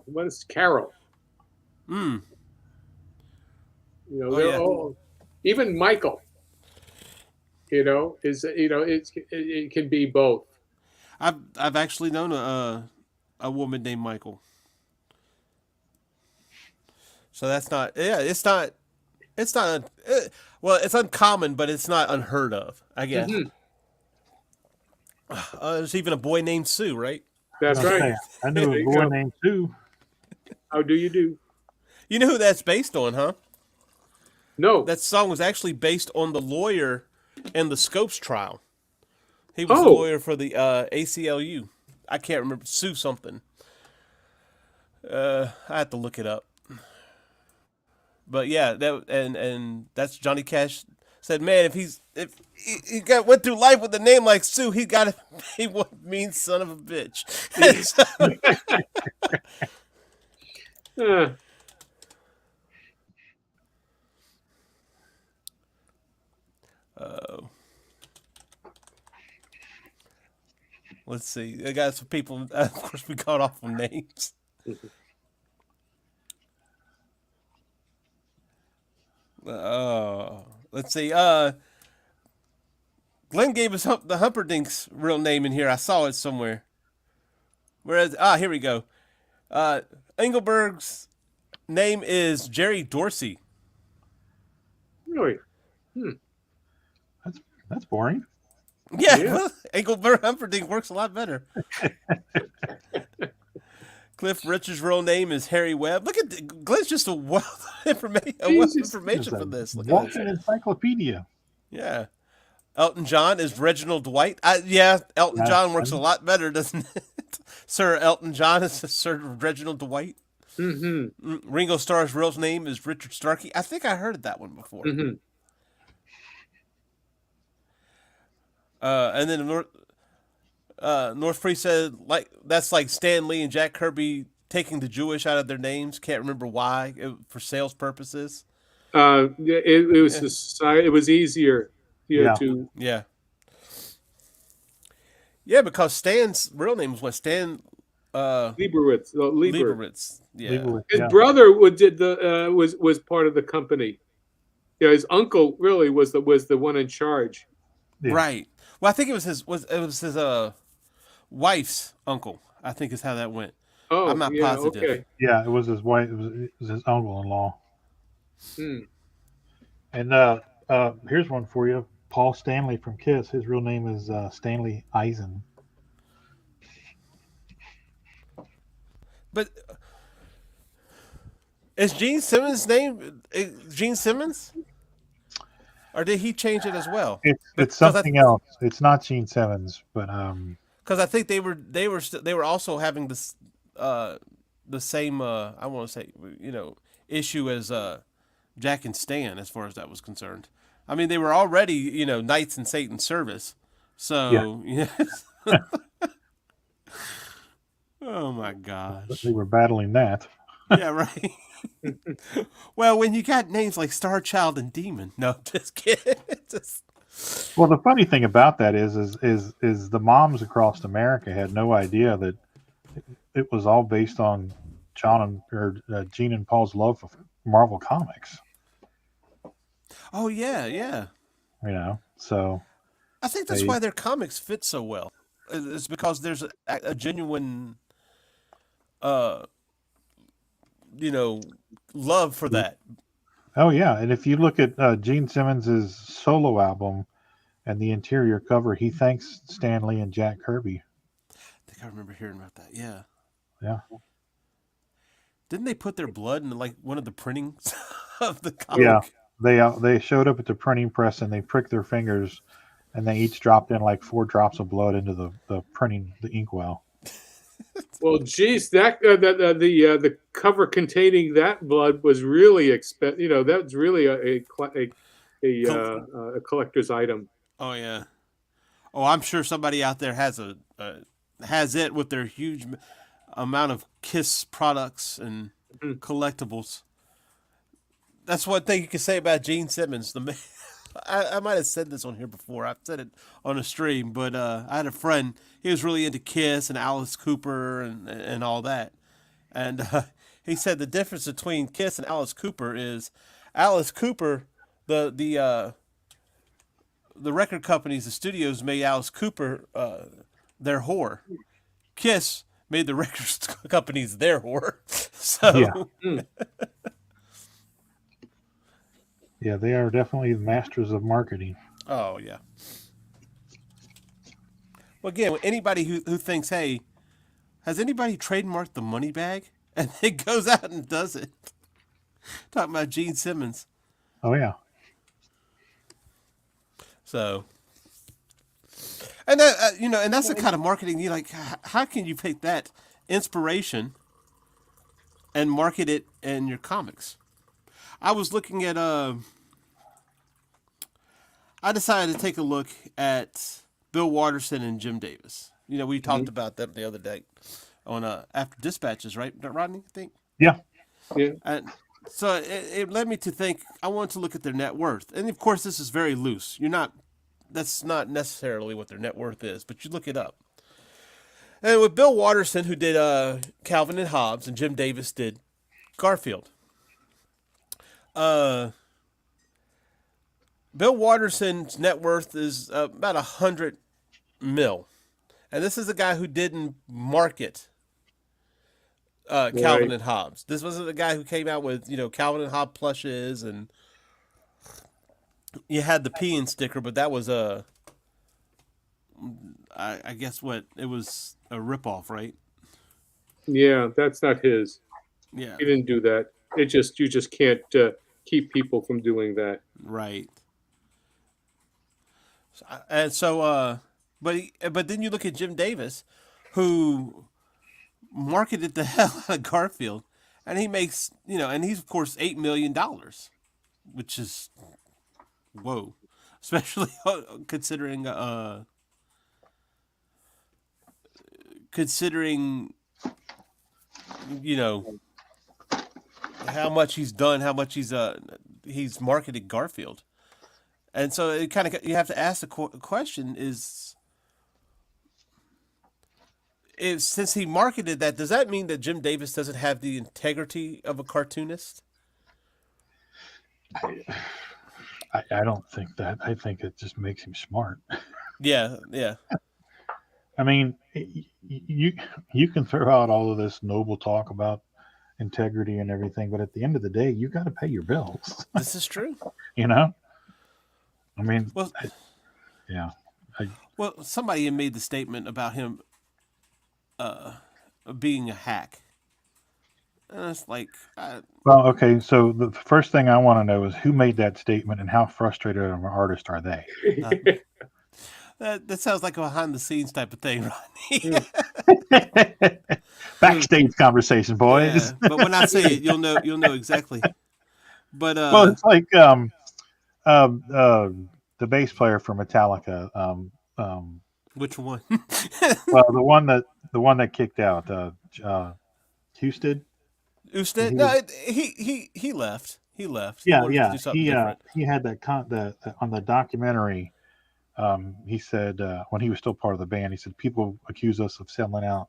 what is Carol? Hmm. They're all, even Michael. It can be both. I've actually known a woman named Michael. So that's not. Yeah, it's not. Well, it's uncommon, but it's not unheard of, I guess. Mm-hmm. There's even a boy named Sue, right? That's right. I knew a boy named Sue. How do you do? You know who that's based on, huh? No. That song was actually based on the lawyer in the Scopes trial. He was a lawyer for the ACLU. I can't remember. Sue something. I have to look it up. But yeah, and that's Johnny Cash said, man, if he went through life with a name like Sue, he got to be one mean son of a bitch. Let's see. I got some people. Of course, we got off on names. Let's see. Glenn gave us the Humperdinck's real name in here. I saw it somewhere. Whereas, here we go. Engelberg's name is Jerry Dorsey. Really? That's boring. Yeah. Well, Engelberg Humperdinck works a lot better. Cliff Richard's real name is Harry Webb. Look at Glenn's just a wealth of information for this. Look at an encyclopedia. Yeah. Elton John is Reginald Dwight. Elton John works a lot better, doesn't it? Sir Elton John is Sir Reginald Dwight. Mm-hmm. Ringo Starr's real name is Richard Starkey. I think I heard that one before. Mm-hmm. And then North Free said that's like Stan Lee and Jack Kirby taking the Jewish out of their names. Can't remember why, for sales purposes. It was easier. Yeah, because Stan's real name was Stan Lieberwitz. Lieberwitz. Yeah. Lieberwitz, his brother was part of the company. Yeah, his uncle really was the one in charge. Yeah. Right. Well, I think it was his wife's uncle. I think is how that went. Oh, I'm not positive. Okay. Yeah, it was his wife. It was his uncle-in-law. And here's one for you. Paul Stanley from Kiss. His real name is Stanley Eisen. But is Gene Simmons' name Gene Simmons? Or did he change it as well? It's something else. It's not Gene Simmons, but because I think they were also having this the same I want to say issue as Jack and Stan as far as that was concerned. I mean, they were already knights in Satan's service, so yeah. Oh my gosh, they were battling that. Yeah, right. Well, when you got names like Star Child and Demon, no, just kidding. Well, the funny thing about that is the moms across America had no idea that it was all based on Gene and Paul's love for Marvel Comics. Oh yeah. So I think that's why their comics fit so well. It's because there's a genuine, love for that. Oh yeah, and if you look at Gene Simmons' solo album and the interior cover, he thanks Stan Lee and Jack Kirby. I think I remember hearing about that. Yeah. Yeah. Didn't they put their blood in like one of the printings of the comic? Yeah, they showed up at the printing press and they pricked their fingers, and they each dropped in like 4 drops of blood into the inkwell. Well, geez, that the cover containing that blood was really expensive. That's really a collector's item. Oh yeah. Oh, I'm sure somebody out there has has it with their huge amount of Kiss products and collectibles. That's one thing you can say about Gene Simmons. I might have said this on here before. I've said it on a stream, but I had a friend. He was really into Kiss and Alice Cooper and all that. And he said the difference between Kiss and Alice Cooper is Alice Cooper, the record companies, the studios made Alice Cooper their whore. Kiss made the record companies their whore. So yeah, they are definitely the masters of marketing. Oh yeah. Well, again, anybody who thinks, hey, has anybody trademarked the money bag? And it goes out and does it. Talking about Gene Simmons. Oh yeah. So, and that, and that's the kind of marketing you like. How can you take that inspiration and market it in your comics? I was looking at I decided to take a look at Bill Watterson and Jim Davis. We talked about that the other day on After Dispatches, right, Rodney? I think. Yeah. Yeah. And so it led me to think I wanted to look at their net worth, and of course this is very loose. That's not necessarily what their net worth is, but you look it up. And with Bill Watterson, who did Calvin and Hobbes, and Jim Davis did Garfield. Bill Watterson's net worth is about $100 million, and this is a guy who didn't market Calvin and Hobbes. This wasn't the guy who came out with Calvin and Hobbes plushes, and you had the P&, sticker, but that was I guess it was a ripoff, right? Yeah, that's not his. Yeah, he didn't do that. You just can't keep people from doing that. Right. And so, but then you look at Jim Davis, who marketed the hell out of Garfield, and he makes and he's of course $8 million, which is whoa, especially considering how much he's done, how much he's marketed Garfield. And so it kind of, you have to ask the question is, since he marketed that, does that mean that Jim Davis doesn't have the integrity of a cartoonist? I don't think that. I think it just makes him smart. Yeah. I mean, you can throw out all of this noble talk about integrity and everything, but at the end of the day, you got to pay your bills. This is true. I mean, well, somebody made the statement about him being a hack. And it's like, well, okay. So the first thing I want to know is who made that statement and how frustrated of an artist are they? That sounds like a behind the scenes type of thing, Rodney. Backstage conversation, boys. Yeah, but when I say it, you'll know exactly. But well, it's like the bass player for Metallica. Which one? Well, the one that kicked out, Husted. Usted? No, he left. He left. Yeah. He had that on the documentary. He said when he was still part of the band, he said people accuse us of selling out.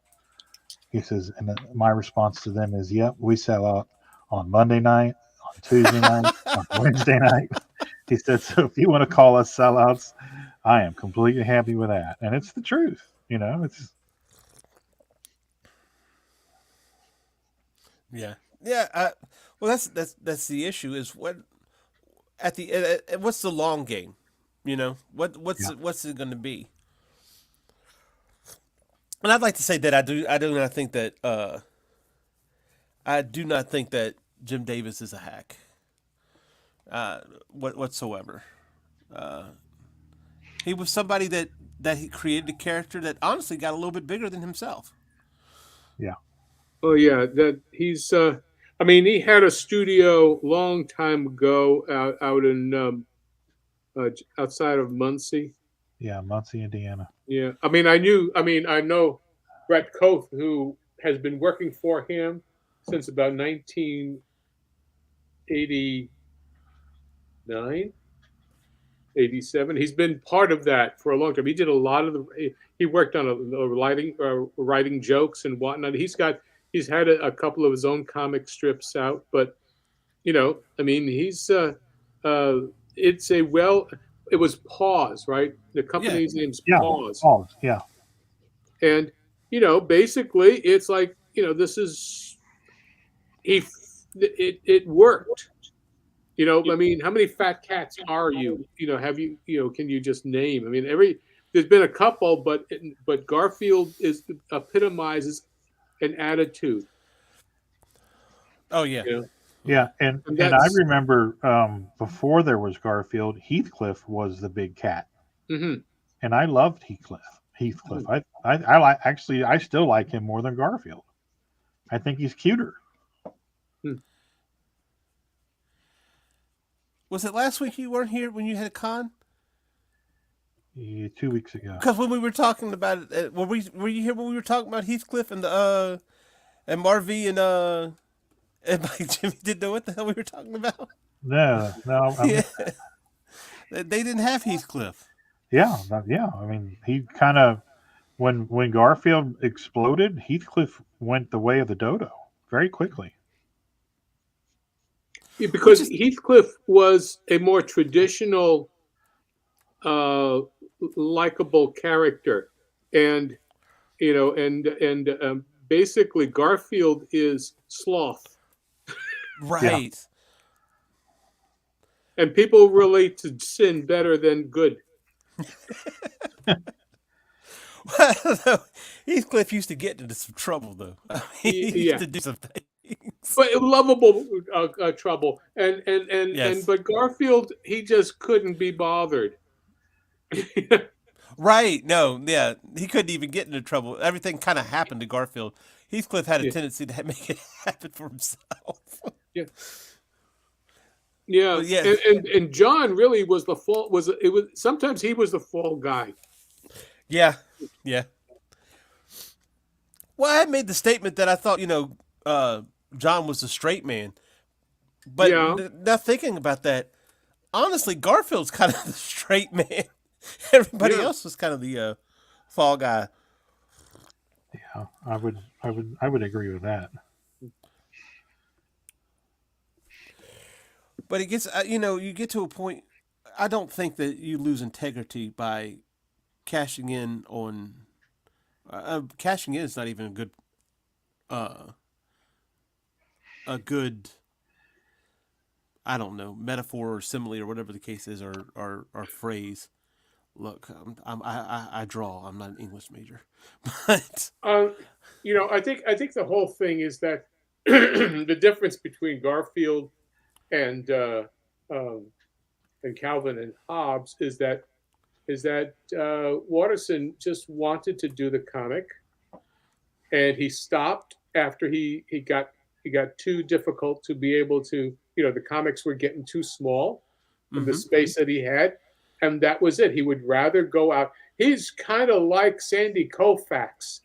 He says, and my response to them is, "Yep, we sell out on Monday night, on Tuesday night, on Wednesday night." He said, "So if you want to call us sellouts, I am completely happy with that." And it's the truth, It's Yeah. Well, that's the issue. Is what what's the long game? What's it going to be? And I'd like to say that I do not think that Jim Davis is a hack. Whatsoever. He was somebody that he created a character that honestly got a little bit bigger than himself. Yeah. Oh yeah, that he's. I mean, he had a studio long time ago out in outside of Muncie. Yeah, Muncie, Indiana. Yeah, I mean, I know Brett Koth, who has been working for him since about 1989, 87. He's been part of that for a long time. He did a lot of he worked on writing jokes and whatnot. He's had a couple of his own comic strips out, but I mean, he's it was Paws, right? The company's name's Paws. Paws, yeah. And basically it's like, this is it worked. I mean, how many fat cats are you? Have you can you just name? I mean, there's been a couple, but Garfield epitomizes an attitude. Oh yeah. Yeah, and I remember before there was Garfield, Heathcliff was the big cat, mm-hmm. and I loved Heathcliff. Mm-hmm. I still like him more than Garfield. I think he's cuter. Was it last week you weren't here when you had a con? Yeah, 2 weeks ago. Because when we were talking about it, were you here when we were talking about Heathcliff and the and MarV and Mike Jimmy didn't know what the hell we were talking about? No. Yeah. They didn't have Heathcliff. Yeah. I mean, he kind of when Garfield exploded, Heathcliff went the way of the dodo very quickly. Yeah, because Heathcliff was a more traditional, likable character, and basically Garfield is sloth. Right. Yeah. And people relate to sin better than good. Well, Heathcliff used to get into some trouble, though. I mean, he used to do some things. But lovable trouble, and yes. but Garfield, he just couldn't be bothered. Right? No, yeah, he couldn't even get into trouble. Everything kind of happened to Garfield. Heathcliff had a tendency to make it happen for himself. Yeah. And John really was the fall. Sometimes he was the fall guy. Yeah. Well, I had made the statement that I thought John was a straight man, but now thinking about that, honestly, Garfield's kind of the straight man. Everybody else was kind of the fall guy. Yeah, I would agree with that. But it gets, you get to a point. I don't think that you lose integrity by cashing in on. Cashing in is not even a good, I don't know, metaphor or simile or whatever the case is, or phrase. Look, I draw. I'm not an English major, but I think the whole thing is that the difference between Garfield and Calvin and Hobbes is that Watterson just wanted to do the comic, and he stopped after he got too difficult to be able to. The comics were getting too small in the space that he had, and that was it. He would rather go out. He's kind of like Sandy Koufax.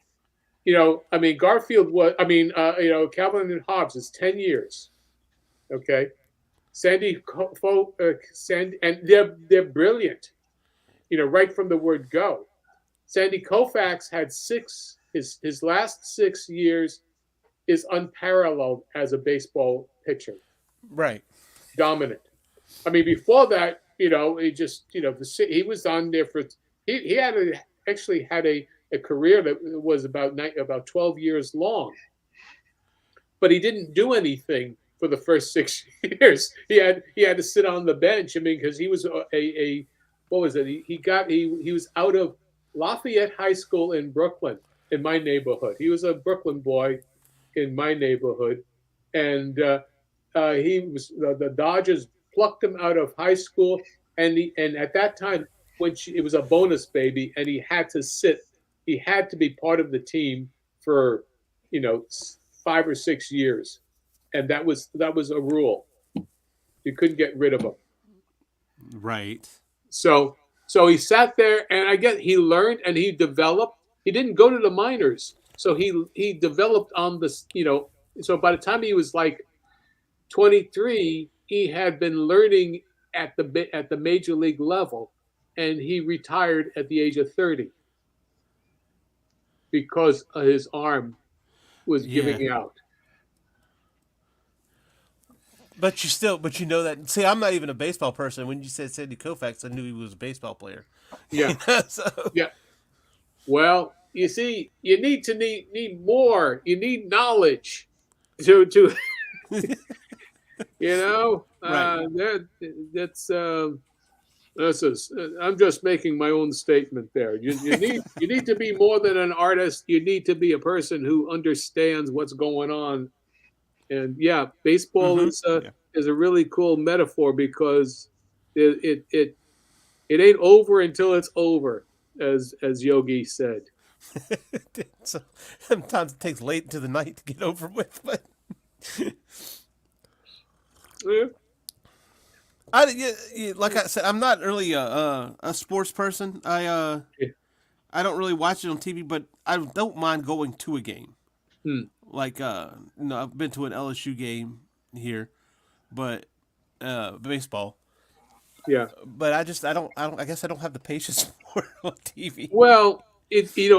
Garfield was. Calvin and Hobbes is 10 years. Okay. And they're brilliant. right from the word go. Sandy Koufax had his last 6 years is unparalleled as a baseball pitcher. Right. Dominant. I mean, before that, he just, he was on there for, he actually had a career that was about 12 years long, but he didn't do anything for the first 6 years. He had to sit on the bench. I mean, because he was what was it? He was out of Lafayette High School in Brooklyn, in my neighborhood. He was a Brooklyn boy in my neighborhood, and he was the Dodgers plucked him out of high school, and at that time it was a bonus baby, and he had to sit. He had to be part of the team for 5 or 6 years, and that was a rule. You couldn't get rid of him. Right. So he sat there, and I guess he learned and he developed. He didn't go to the minors, so he developed on this. So by the time he was like 23, he had been learning at the major league level, and he retired at the age of 30 because his arm was giving out. But you know that. See, I'm not even a baseball person. When you said Sandy Koufax, I knew he was a baseball player. Yeah. Yeah. Well, you see, you need more. You need knowledge to Right. I'm just making my own statement there. You need to be more than an artist. You need to be a person who understands what's going on. And baseball is a really cool metaphor because it ain't over until it's over, as Yogi said. So, sometimes it takes late into the night to get over with, but like I said, I'm not really a sports person. I don't really watch it on TV, but I don't mind going to a game. Like I've been to an LSU game here, but baseball. Yeah. But I guess I don't have the patience for it on TV. Well,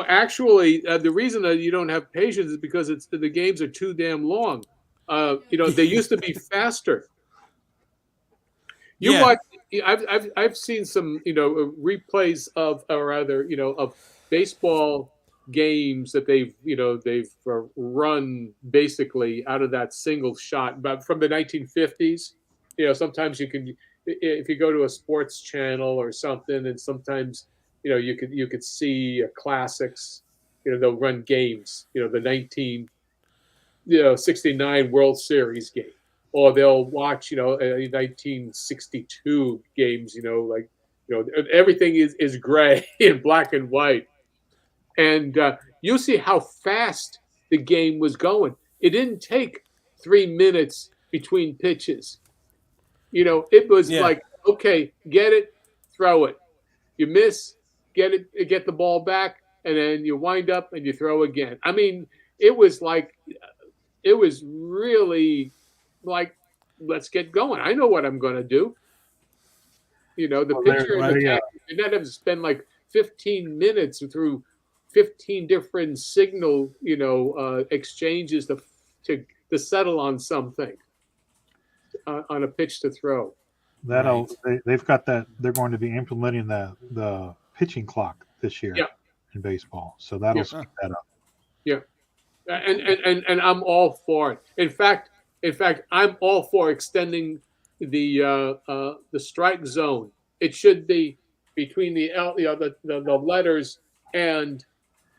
actually, the reason that you don't have patience is because the games are too damn long. They used to be faster. I've seen some replays of baseball games that they've run basically out of that single shot, but from the 1950s. Sometimes you can, if you go to a sports channel or something, and sometimes you could see classics. They'll run games. The 1969 World Series game, or they'll watch 1962 games. Everything is gray and black and white. And you see how fast the game was going. It didn't take 3 minutes between pitches. It was like, okay, get it, throw it. You miss, get the ball back, and then you wind up and you throw again. I mean, it was really like, let's get going. I know what I'm going to do. The pitcher and the catcher did not have to spend like 15 minutes through 15 different signal, exchanges to settle on something, on a pitch to throw. They've got that. They're going to be implementing the pitching clock this year in baseball, so that'll speed that up. Yeah, and I'm all for it. In fact, I'm all for extending the strike zone. It should be between the letters and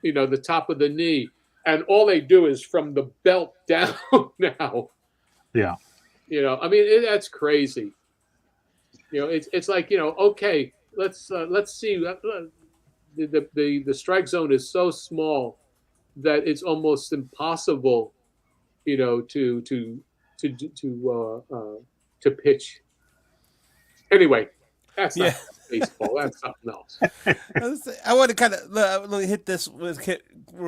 the top of the knee, and all they do is from the belt down now. Yeah. I mean, that's crazy. It's like, okay, let's see. The strike zone is so small that it's almost impossible, to pitch. Anyway, that's not baseball. That's something else. I want to kind of let me hit this real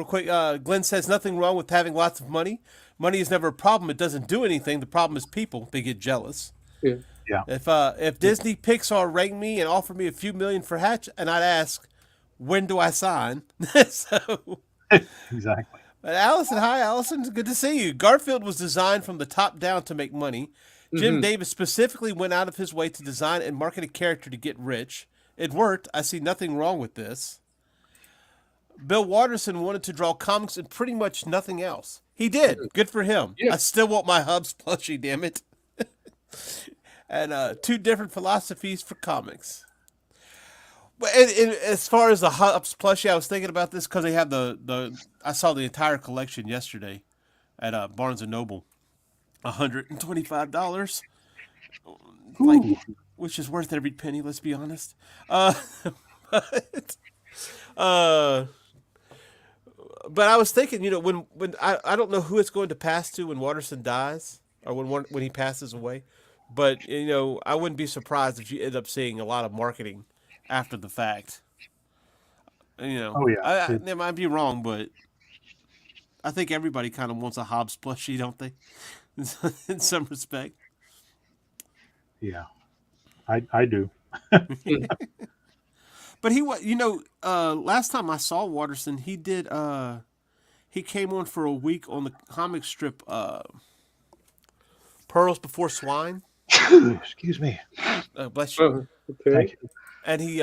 quick. Glenn says nothing wrong with having lots of money. Money is never a problem. It doesn't do anything. The problem is people. They get jealous. Yeah. Yeah. If Disney Pixar rang me and offered me a few million for Hatch, and I'd ask, when do I sign? So Exactly. but Allison, hi Allison, it's good to see you. Garfield was designed from the top down to make money. Jim Davis specifically went out of his way to design and market a character to get rich. It worked. I see nothing wrong with this. Bill Watterson wanted to draw comics and pretty much nothing else. He did. Good for him. Yeah. I still want my Hubs plushie, damn it. And two different philosophies for comics. But and as far as the Hubs plushie, I was thinking about this because they have I saw the entire collection yesterday at Barnes & Noble. $125. Like, which is worth every penny, let's be honest. But I was thinking, when I don't know who it's going to pass to when Watterson dies or when he passes away, but I wouldn't be surprised if you end up seeing a lot of marketing after the fact. Oh, yeah. I might be wrong, but I think everybody kind of wants a Hobbs plushie, don't they? In some respect. Yeah, I do. But he last time I saw Watterson, he did he came on for a week on the comic strip Pearls Before Swine. Excuse me. Bless you. Oh, okay. Thank you. And he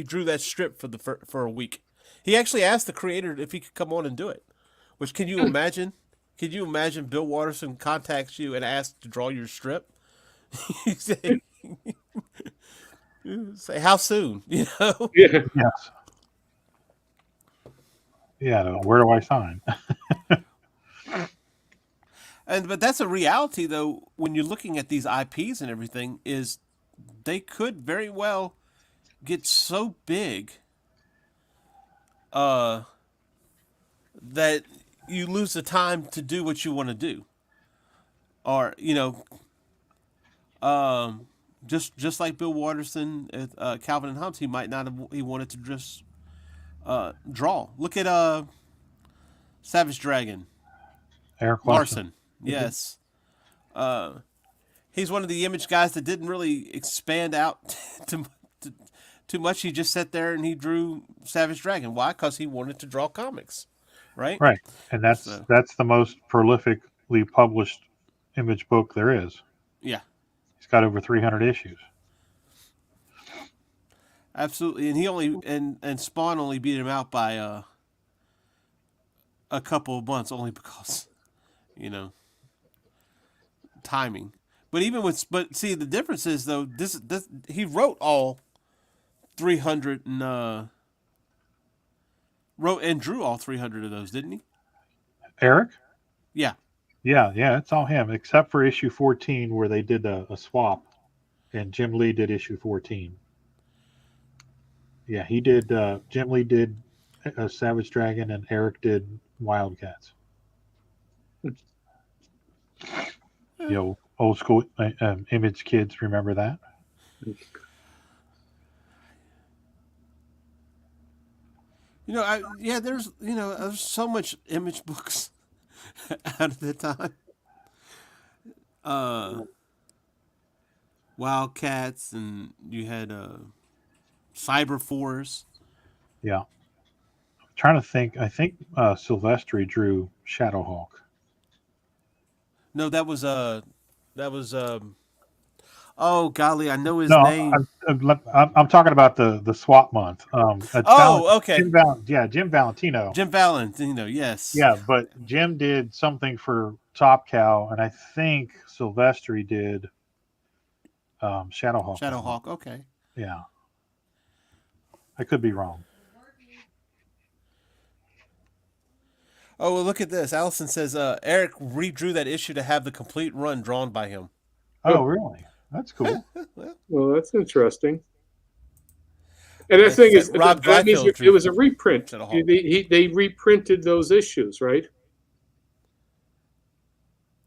drew that strip for a week. He actually asked the creator if he could come on and do it. Which, can you imagine? Can you imagine Bill Watterson contacts you and asks to draw your strip? say, how soon? Yeah. Yes. Yeah. Where do I sign? But that's a reality, though. When you're looking at these IPs and everything, is they could very well get so big that you lose the time to do what you want to do, or just like Bill Watterson at Calvin and Hobbes, he might not have. He wanted to just draw. Look at Savage Dragon, Eric Larson. Yes, he's one of the Image guys that didn't really expand out too much. He just sat there and he drew Savage Dragon. Why? Because he wanted to draw comics, right? Right, and that's the most prolifically published Image book there is. Yeah, he's got over 300 issues. Absolutely, and he only and Spawn only beat him out by a couple of months, only because timing. But see, the difference is though this he wrote all 300 and wrote and drew all 300 of those, didn't he? Eric? Yeah. Yeah, it's all him, except for issue 14 where they did a swap, and Jim Lee did issue 14. Yeah, he did. Jim Lee did Savage Dragon, and Eric did Wildcats. Old school Image kids remember that. There's so much Image books out of the time. Wildcats, and you had Cyber Force. Yeah. I'm trying to think. I think Celestri drew Shadowhawk. No, that was oh golly, I know his name. I'm talking about the swap month. Okay. Jim Valentino. Jim Valentino, yes. Yeah, but Jim did something for Top Cow, and I think Silvestri did Shadowhawk. Shadowhawk, okay. Yeah. I could be wrong. Oh, well, look at this. Allison says Eric redrew that issue to have the complete run drawn by him. Oh, really? That's cool. Well, that's interesting. And the thing is, that means it was a reprint. They reprinted those issues, right?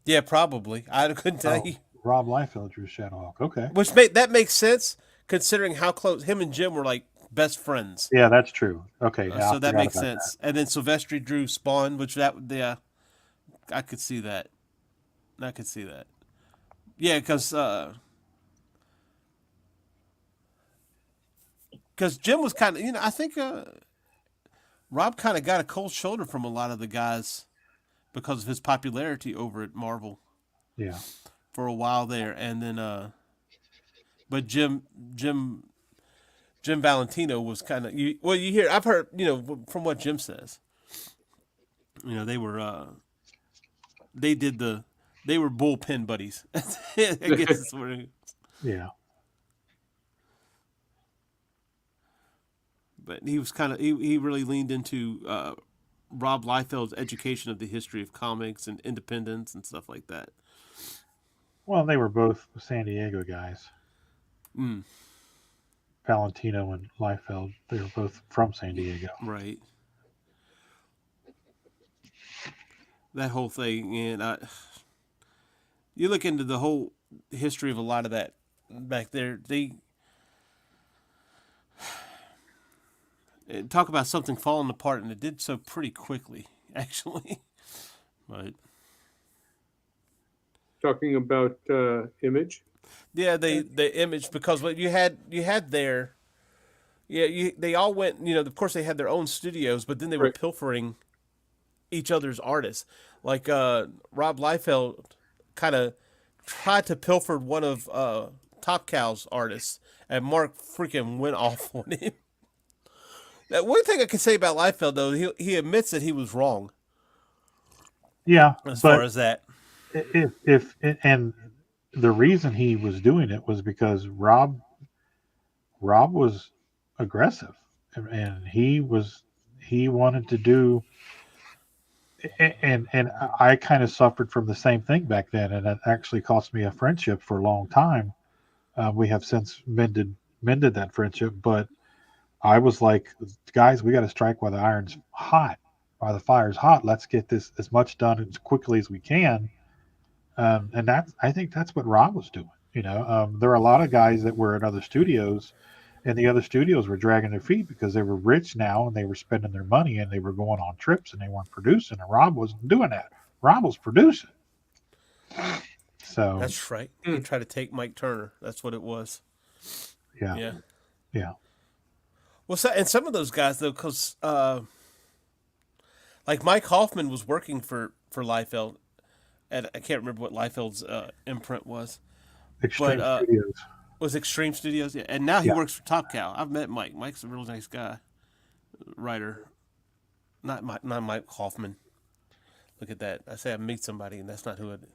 Yeah, probably. I couldn't tell you. Rob Liefeld drew Shadowhawk. Okay. That makes sense considering how close him and Jim were, like best friends. Yeah, that's true. Okay. So that makes sense. And then Silvestri drew Spawn, which I could see that. I could see that. Yeah, because Jim was kind of, I think Rob kind of got a cold shoulder from a lot of the guys because of his popularity over at Marvel. Yeah. For a while there, and then but Jim Valentino was kind of you hear, I've heard, from what Jim says, they were they were bullpen buddies. I guess that's what it is. Yeah. But he was kind of he really leaned into Rob Liefeld's education of the history of comics and independence and stuff like that. Well, they were both San Diego guys. Mm. Valentino and Liefeld, they were both from San Diego. Right. That whole thing, and you look into the whole history of a lot of that back there, they talk about something falling apart, and it did so pretty quickly, actually. But talking about Image. Yeah, the Image, because what you had there, they all went. Of course, they had their own studios, but then they were pilfering each other's artists. Like Rob Liefeld kind of tried to pilfer one of Top Cow's artists, and Mark freaking went off on him. That one thing I can say about Liefeld, though, he admits that he was wrong. Yeah, as far as that. If and the reason he was doing it was because Rob was aggressive, and he wanted to do, and I kind of suffered from the same thing back then, and it actually cost me a friendship for a long time. We have since mended that friendship, but I was like, guys, we got to strike while the iron's hot, while the fire's hot. Let's get this as much done as quickly as we can. And I think that's what Rob was doing. There are a lot of guys that were in other studios, and the other studios were dragging their feet because they were rich now and they were spending their money and they were going on trips and they weren't producing. And Rob wasn't doing that. Rob was producing. So that's right. He tried to take Mike Turner. That's what it was. Yeah. Well, and some of those guys though, because like Mike Hoffman was working for Liefeld. And I can't remember what Liefeld's imprint was. Extreme Studios. Was Extreme Studios? Yeah. And now he works for Top Cow. I've met Mike. Mike's a real nice guy. Writer. Not Mike Hoffman. Look at that. I say I meet somebody, and that's not who it is.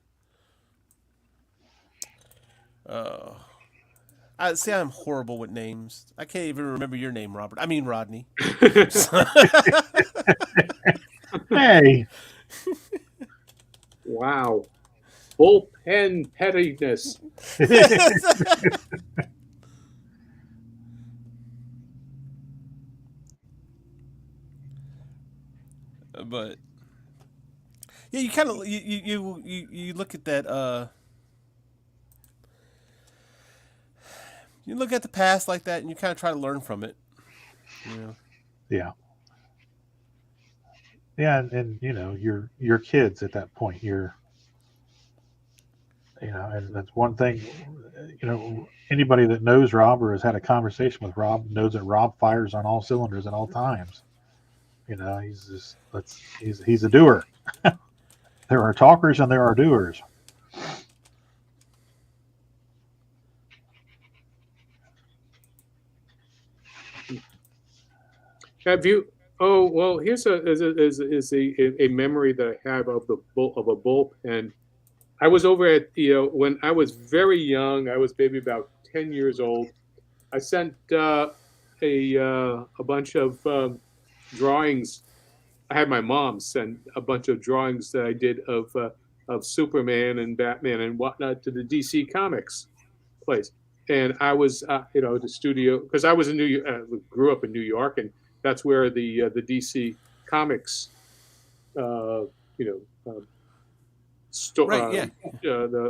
I see I'm horrible with names. I can't even remember your name, Robert. I mean, Rodney. Hey. Wow. Bullpen pettiness. But yeah, you kind of you look at that you look at the past like that and you kind of try to learn from it. Yeah. Yeah, and you're kids at that point. And that's one thing. Anybody that knows Rob or has had a conversation with Rob knows that Rob fires on all cylinders at all times. He's a doer. There are talkers and there are doers. Have you? Oh well, here's a memory that I have of a bullpen. I was over at when I was very young. I was maybe about 10 years old. I sent a bunch of drawings. I had my mom send a bunch of drawings that I did of Superman and Batman and whatnot to the DC Comics place. And I was the studio, because I was grew up in New York, and that's where the DC Comics the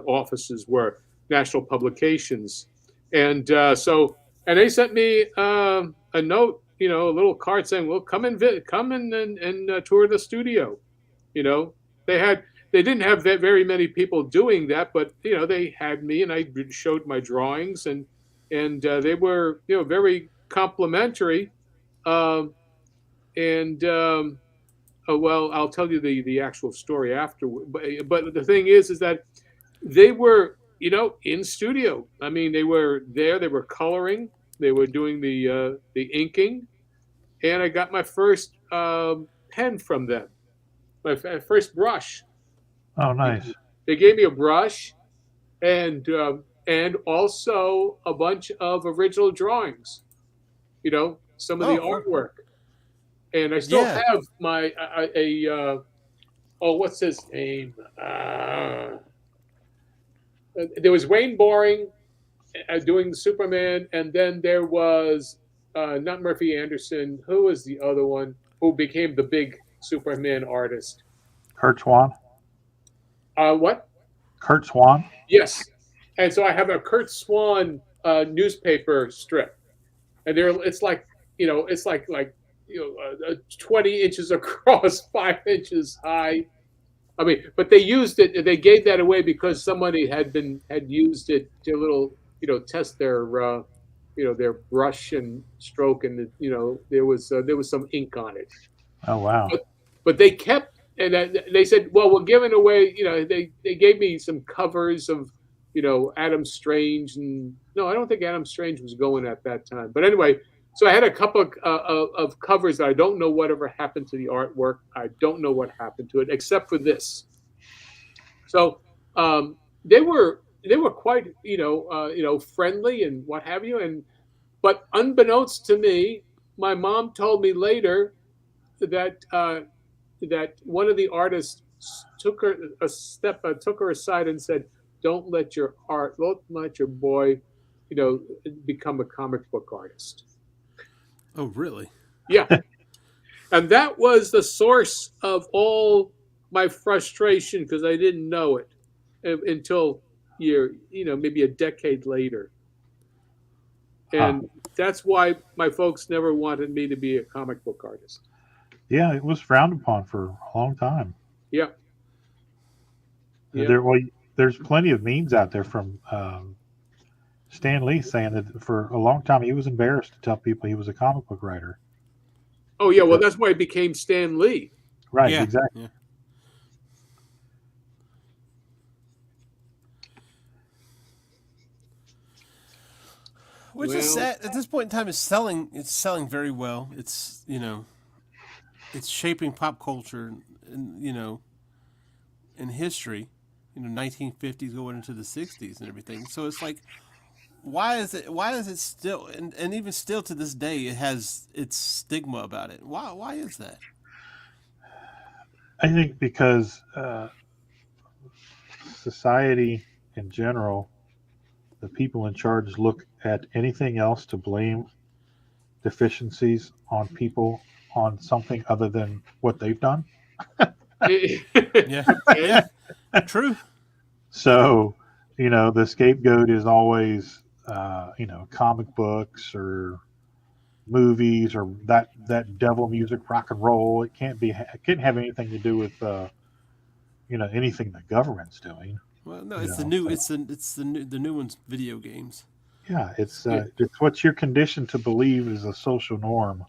offices were, national publications, and they sent me a note, a little card saying, "Well, come and tour the studio." They had, they didn't have very many people doing that, but they had me, and I showed my drawings, and they were very complimentary. Um, and oh, well, I'll tell you the actual story afterward. But the thing is that they were in studio. I mean, they were there. They were coloring. They were doing the inking, and I got my first pen from them. My first brush. Oh, nice. They gave me a brush, and also a bunch of original drawings. Some of the artwork, and I still have my what's his name? There was Wayne Boring doing Superman, and then there was not Murphy Anderson. Who was the other one who became the big Superman artist? Kurt Swan. What? Kurt Swan. Yes, and so I have a Kurt Swan newspaper strip, and it's like 20 inches across, 5 inches high. I mean, but they used it. They gave that away because somebody had used it to test their their brush and stroke, and there was some ink on it. Oh wow! But they kept, and they said, well, we're giving away. They gave me some covers of Adam Strange, and no, I don't think Adam Strange was going at that time. But anyway, so I had a couple of covers that I don't know whatever happened to the artwork. I don't know what happened to it, except for this. So they were quite friendly and what have you. But unbeknownst to me, my mom told me later that that one of the artists took her aside and said, don't let your boy become a comic book artist. Oh, really? Yeah. And that was the source of all my frustration, because I didn't know it until maybe a decade later. And that's why my folks never wanted me to be a comic book artist. Yeah, it was frowned upon for a long time. Yeah. There's plenty of memes out there from Stan Lee saying that for a long time he was embarrassed to tell people he was a comic book writer. Oh yeah, well that's why it became Stan Lee. Right, exactly. Yeah. Which is sad. At this point in time, it's selling very well. It's it's shaping pop culture and in history. 1950s going into the 60s and everything. So it's like, why is it still, and even still to this day, it has its stigma about it. Why is that? I think because society in general, the people in charge look at anything else to blame deficiencies on people on something other than what they've done. Yeah, true. So, the scapegoat is always, comic books or movies or that devil music, rock and roll. It can't have anything to do with, anything the government's doing. Well, no, it's the new one's video games. Yeah, it's what you're conditioned to believe is a social norm,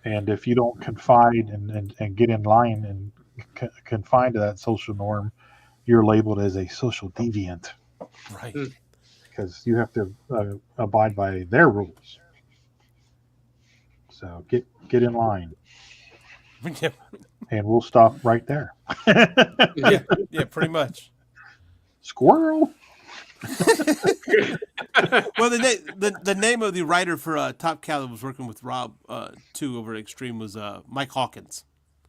and if you don't confide and get in line and confine to that social norm, you're labeled as a social deviant. Right. Because you have to abide by their rules. So get in line. And we'll stop right there. yeah, pretty much. Squirrel. Well, the name of the writer for Top Cow that was working with Rob too over at Extreme was Mike Hawkins.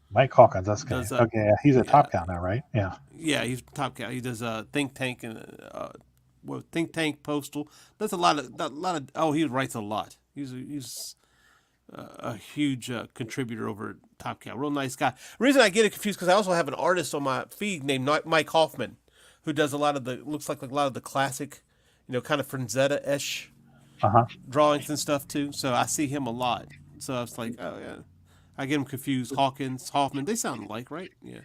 Mike Hawkins, that's good. Okay, he's a Top Cow now, right? Yeah. Yeah, he's Top Cow. He does Think Tank and Think Tank Postal. Does a lot of. Oh, he writes a lot. He's a huge contributor over at Top Cow. Real nice guy. The reason I get it confused because I also have an artist on my feed named Mike Hoffman, who does a lot of the classic, kind of Franzetta-ish drawings and stuff too. So I see him a lot. So I was like, oh yeah. I get them confused. Hawkins, Hoffman, they sound alike, right? Yeah.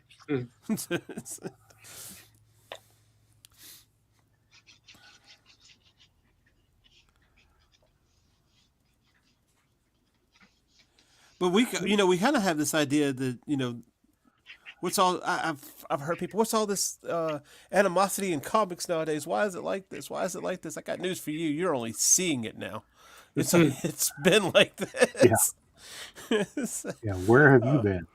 But we kind of have this idea that, what's all I've heard people. What's all this animosity in comics nowadays? Why is it like this? Why is it like this? I got news for you. You're only seeing it now. It's been like this. Yeah. Where have you been?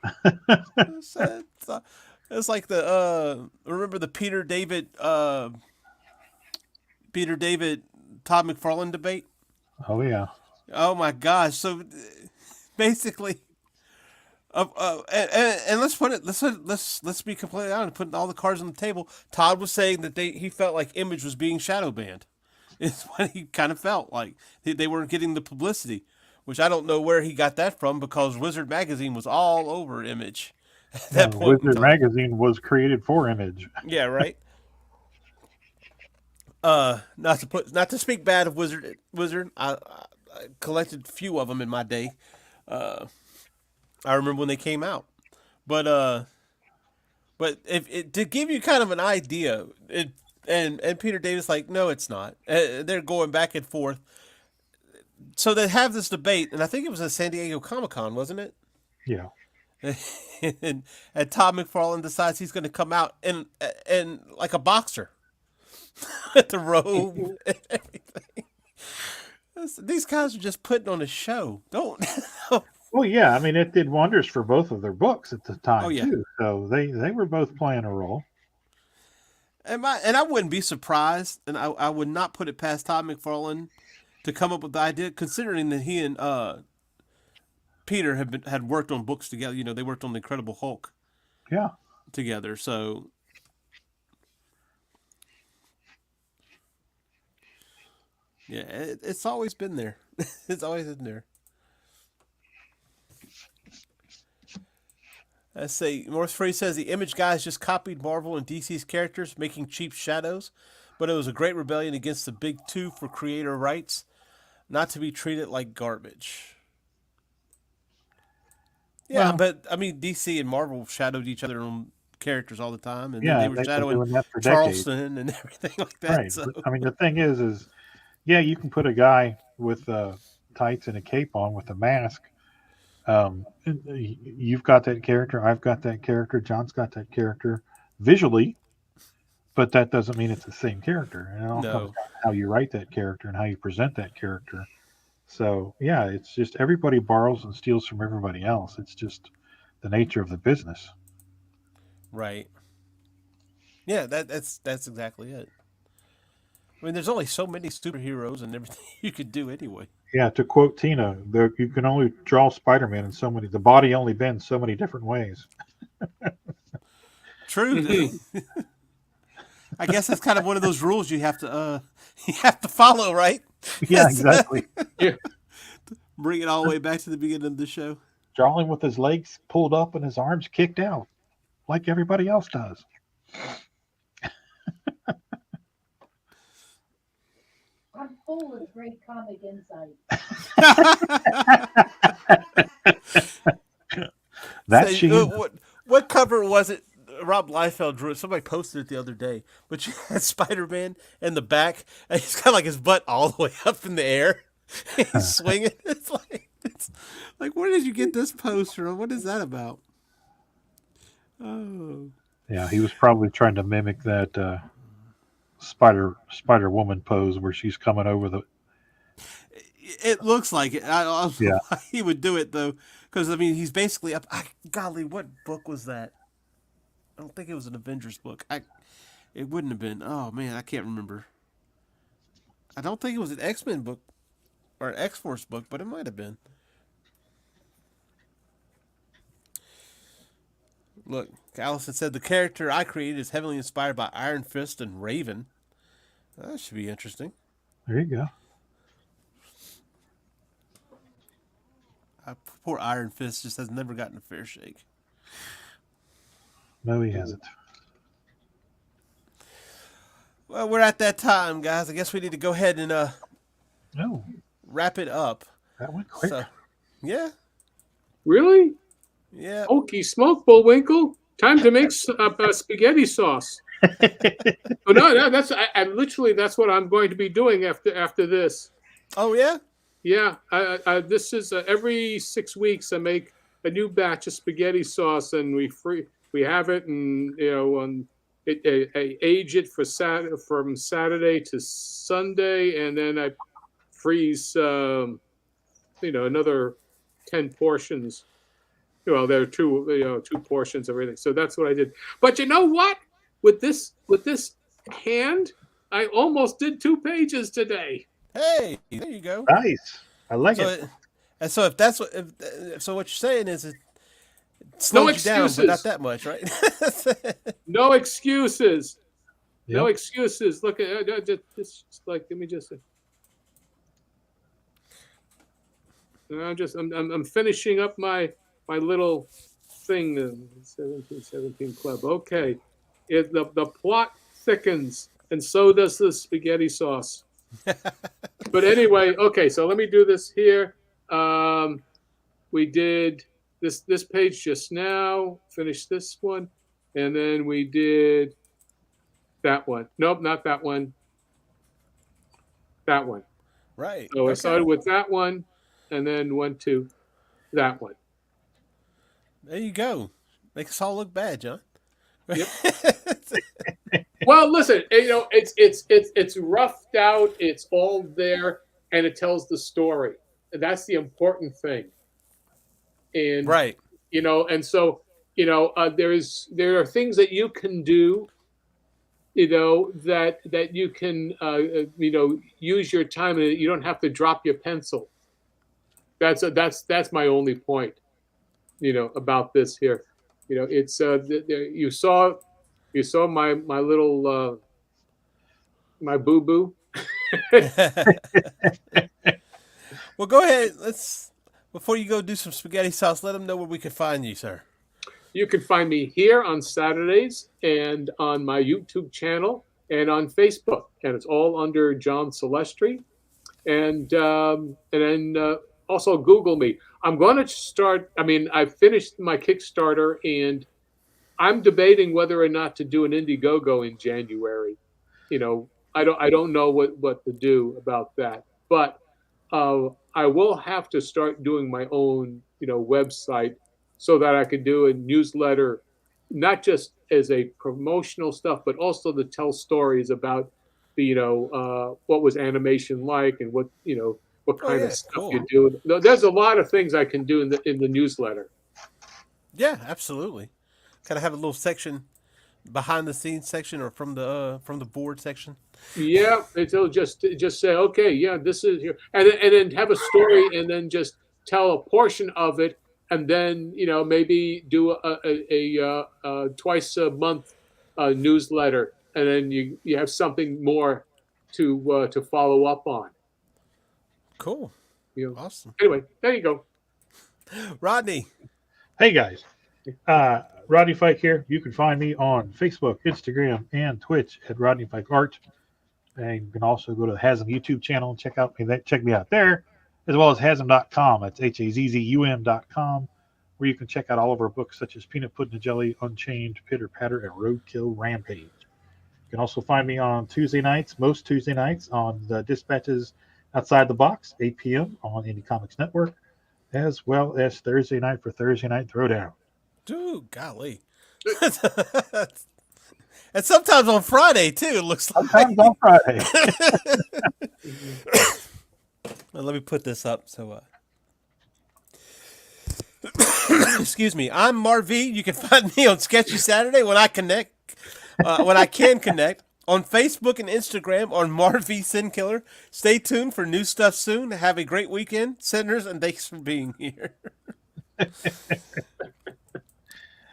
It's like the remember the Peter David Todd McFarlane debate. Oh yeah. Oh my gosh! So basically. And let's put it. Let's be completely honest. Putting all the cards on the table. Todd was saying that he felt like Image was being shadow banned. It's what he kind of felt like. They weren't getting the publicity, which I don't know where he got that from because Wizard Magazine was all over Image at that point. Wizard Magazine was created for Image. Yeah, right. Not to speak bad of Wizard. I collected a few of them in my day. I remember when they came out, but if to give you kind of an idea, and Peter Davis like, no, it's not. They're going back and forth. So they have this debate, and I think it was at San Diego Comic-Con, wasn't it? Yeah. and Todd McFarlane decides he's going to come out in like a boxer with the robe and everything. These guys are just putting on a show. Don't. Well, yeah. I mean, it did wonders for both of their books at the time too. So they were both playing a role. And I wouldn't be surprised, and I would not put it past Todd McFarlane to come up with the idea, considering that he and Peter had worked on books together. You know, they worked on the Incredible Hulk. Yeah. Together, so. Yeah, it's always been there. It's always been there. Let's say North Free says the Image guys just copied Marvel and DC's characters, making cheap shadows, but it was a great rebellion against the big two for creator rights, not to be treated like garbage. Yeah, but I mean, DC and Marvel shadowed each other on characters all the time, and they were shadowing Charleston and everything like that. Right. So. I mean, the thing is, yeah, you can put a guy with tights and a cape on with a mask. You've got that character. I've got that character. John's got that character visually, but that doesn't mean it's the same character. And it all comes down to how you write that character and how you present that character. So yeah, it's just everybody borrows and steals from everybody else. It's just the nature of the business. Right. Yeah, that's exactly it. I mean, there's only so many superheroes and everything you could do anyway. Yeah, to quote Tina, you can only draw Spider-Man in so many. The body only bends so many different ways. True. I guess that's kind of one of those rules you have to follow, right? Yeah, exactly. Yeah. Bring it all the way back to the beginning of the show. Drawing with his legs pulled up and his arms kicked out, like everybody else does. I'm full of great comic insight. What cover was it? Rob Liefeld drew it. Somebody posted it the other day. But you had Spider-Man in the back, and he's got like his butt all the way up in the air. He's swinging. It's like, where did you get this poster? What is that about? Oh. Yeah, he was probably trying to mimic that Spider Woman pose where she's coming over the. It looks like it. I don't know Yeah. why he would do it though, because I mean he's basically up. Golly, what book was that? I don't think it was an Avengers book. It wouldn't have been. Oh man, I can't remember. I don't think it was an X-Men book or an X-Force book, but it might have been. Look, Allison said the character I created is heavily inspired by Iron Fist and Raven. That should be interesting. There you go. Poor Iron Fist just has never gotten a fair shake. No, he hasn't. Well, we're at that time, guys. I guess we need to go ahead and No, wrap it up. that went quick. So, yeah. Really? Yeah. Okey smoke, Bullwinkle. Time to make spaghetti sauce. Oh, no, I literally that's what I'm going to be doing after this. Oh yeah. Yeah, this is every 6 weeks I make a new batch of spaghetti sauce, and we have it, and I age it for from Saturday to Sunday, and then I freeze another 10 portions. Well, there are two portions of everything. So that's what I did. But you know what? With this hand, I almost did 2 pages today. Hey, there you go. Nice. I like it. And so if that's so what you're saying is it slows you down, but not that much, right? No excuses. Yep. No excuses. Look at just like let me just. I'm finishing up my little thing. 1717 Club. Okay, the plot thickens, and so does the spaghetti sauce. But anyway, okay. So let me do this here. We did this page just now. Finished this one, and then we did that one. Nope, not that one. That one. Right. So I started with that one, and then went to that one. There you go. Makes us all look bad, John. Yep. Well, listen, it's roughed out. It's all there, and it tells the story. That's the important thing. And right. And so there are things that you can do. That you can use your time, and you don't have to drop your pencil. That's my only point. About this here. It's you saw my little my boo-boo. Well, go ahead. Before you go do some spaghetti sauce, let them know where we can find you, sir. You can find me here on Saturdays and on my YouTube channel and on Facebook, and it's all under John Celestri. And then also Google me. I'm going to start. I mean, I finished my Kickstarter, and I'm debating whether or not to do an Indiegogo in January. I don't know what to do about that, but I will have to start doing my own website so that I could do a newsletter, not just as a promotional stuff, but also to tell stories about what was animation like, and what kind of stuff you do. There's a lot of things I can do in the newsletter. Yeah, absolutely. Kind of have a little section, behind the scenes section, or from the board section. Yeah, it'll just say, okay, yeah, this is here, and then have a story, and then just tell a portion of it, and then maybe do a twice a month newsletter, and then you have something more to follow up on. Cool. Awesome. Anyway, there you go. Rodney. Hey guys, Rodney Fyke here. You can find me on Facebook, Instagram, and Twitch at Rodney Fyke Art. And you can also go to the Hasm YouTube channel and check me out there, as well as Hasm.com. That's HAZZUM.com, where you can check out all of our books such as Peanut Pudding and Jelly, Unchained, Pitter Patter, and Roadkill Rampage. You can also find me on most Tuesday nights, on the Dispatches Outside the Box, 8 p.m. on Indie Comics Network, as well as Thursday night for Thursday Night Throwdown. Dude, golly. And sometimes on Friday, too, it looks like. Sometimes on Friday. Well, let me put this up. So, excuse me. I'm MarV. You can find me on Sketchy Saturday when I can connect. On Facebook and Instagram on MarV Sin Killer. Stay tuned for new stuff soon. Have a great weekend, sinners, and thanks for being here.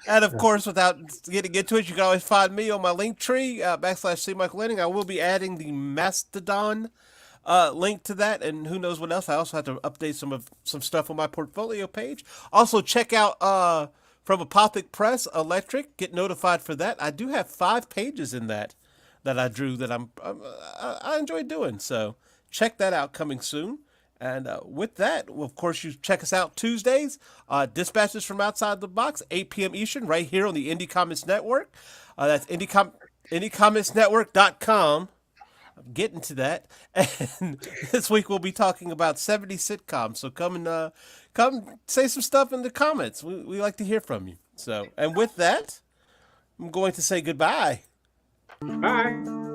And of course, without getting into it, you can always find me on my link tree, /C Michael Lanning. I will be adding the Mastodon link to that, and who knows what else. I also have to update some stuff on my portfolio page. Also, check out from Apothic Press, Electric. Get notified for that. I do have 5 pages in that I drew that I enjoy doing. So check that out, coming soon. And with that, well, of course, you check us out Tuesdays, Dispatches from Outside the Box, 8 p.m. Eastern, right here on the Indie Comics Network. That's IndieComicsNetwork.com. I'm getting to that. And this week we'll be talking about 70 sitcoms. So come say some stuff in the comments. We like to hear from you. So, and with that, I'm going to say goodbye. Bye.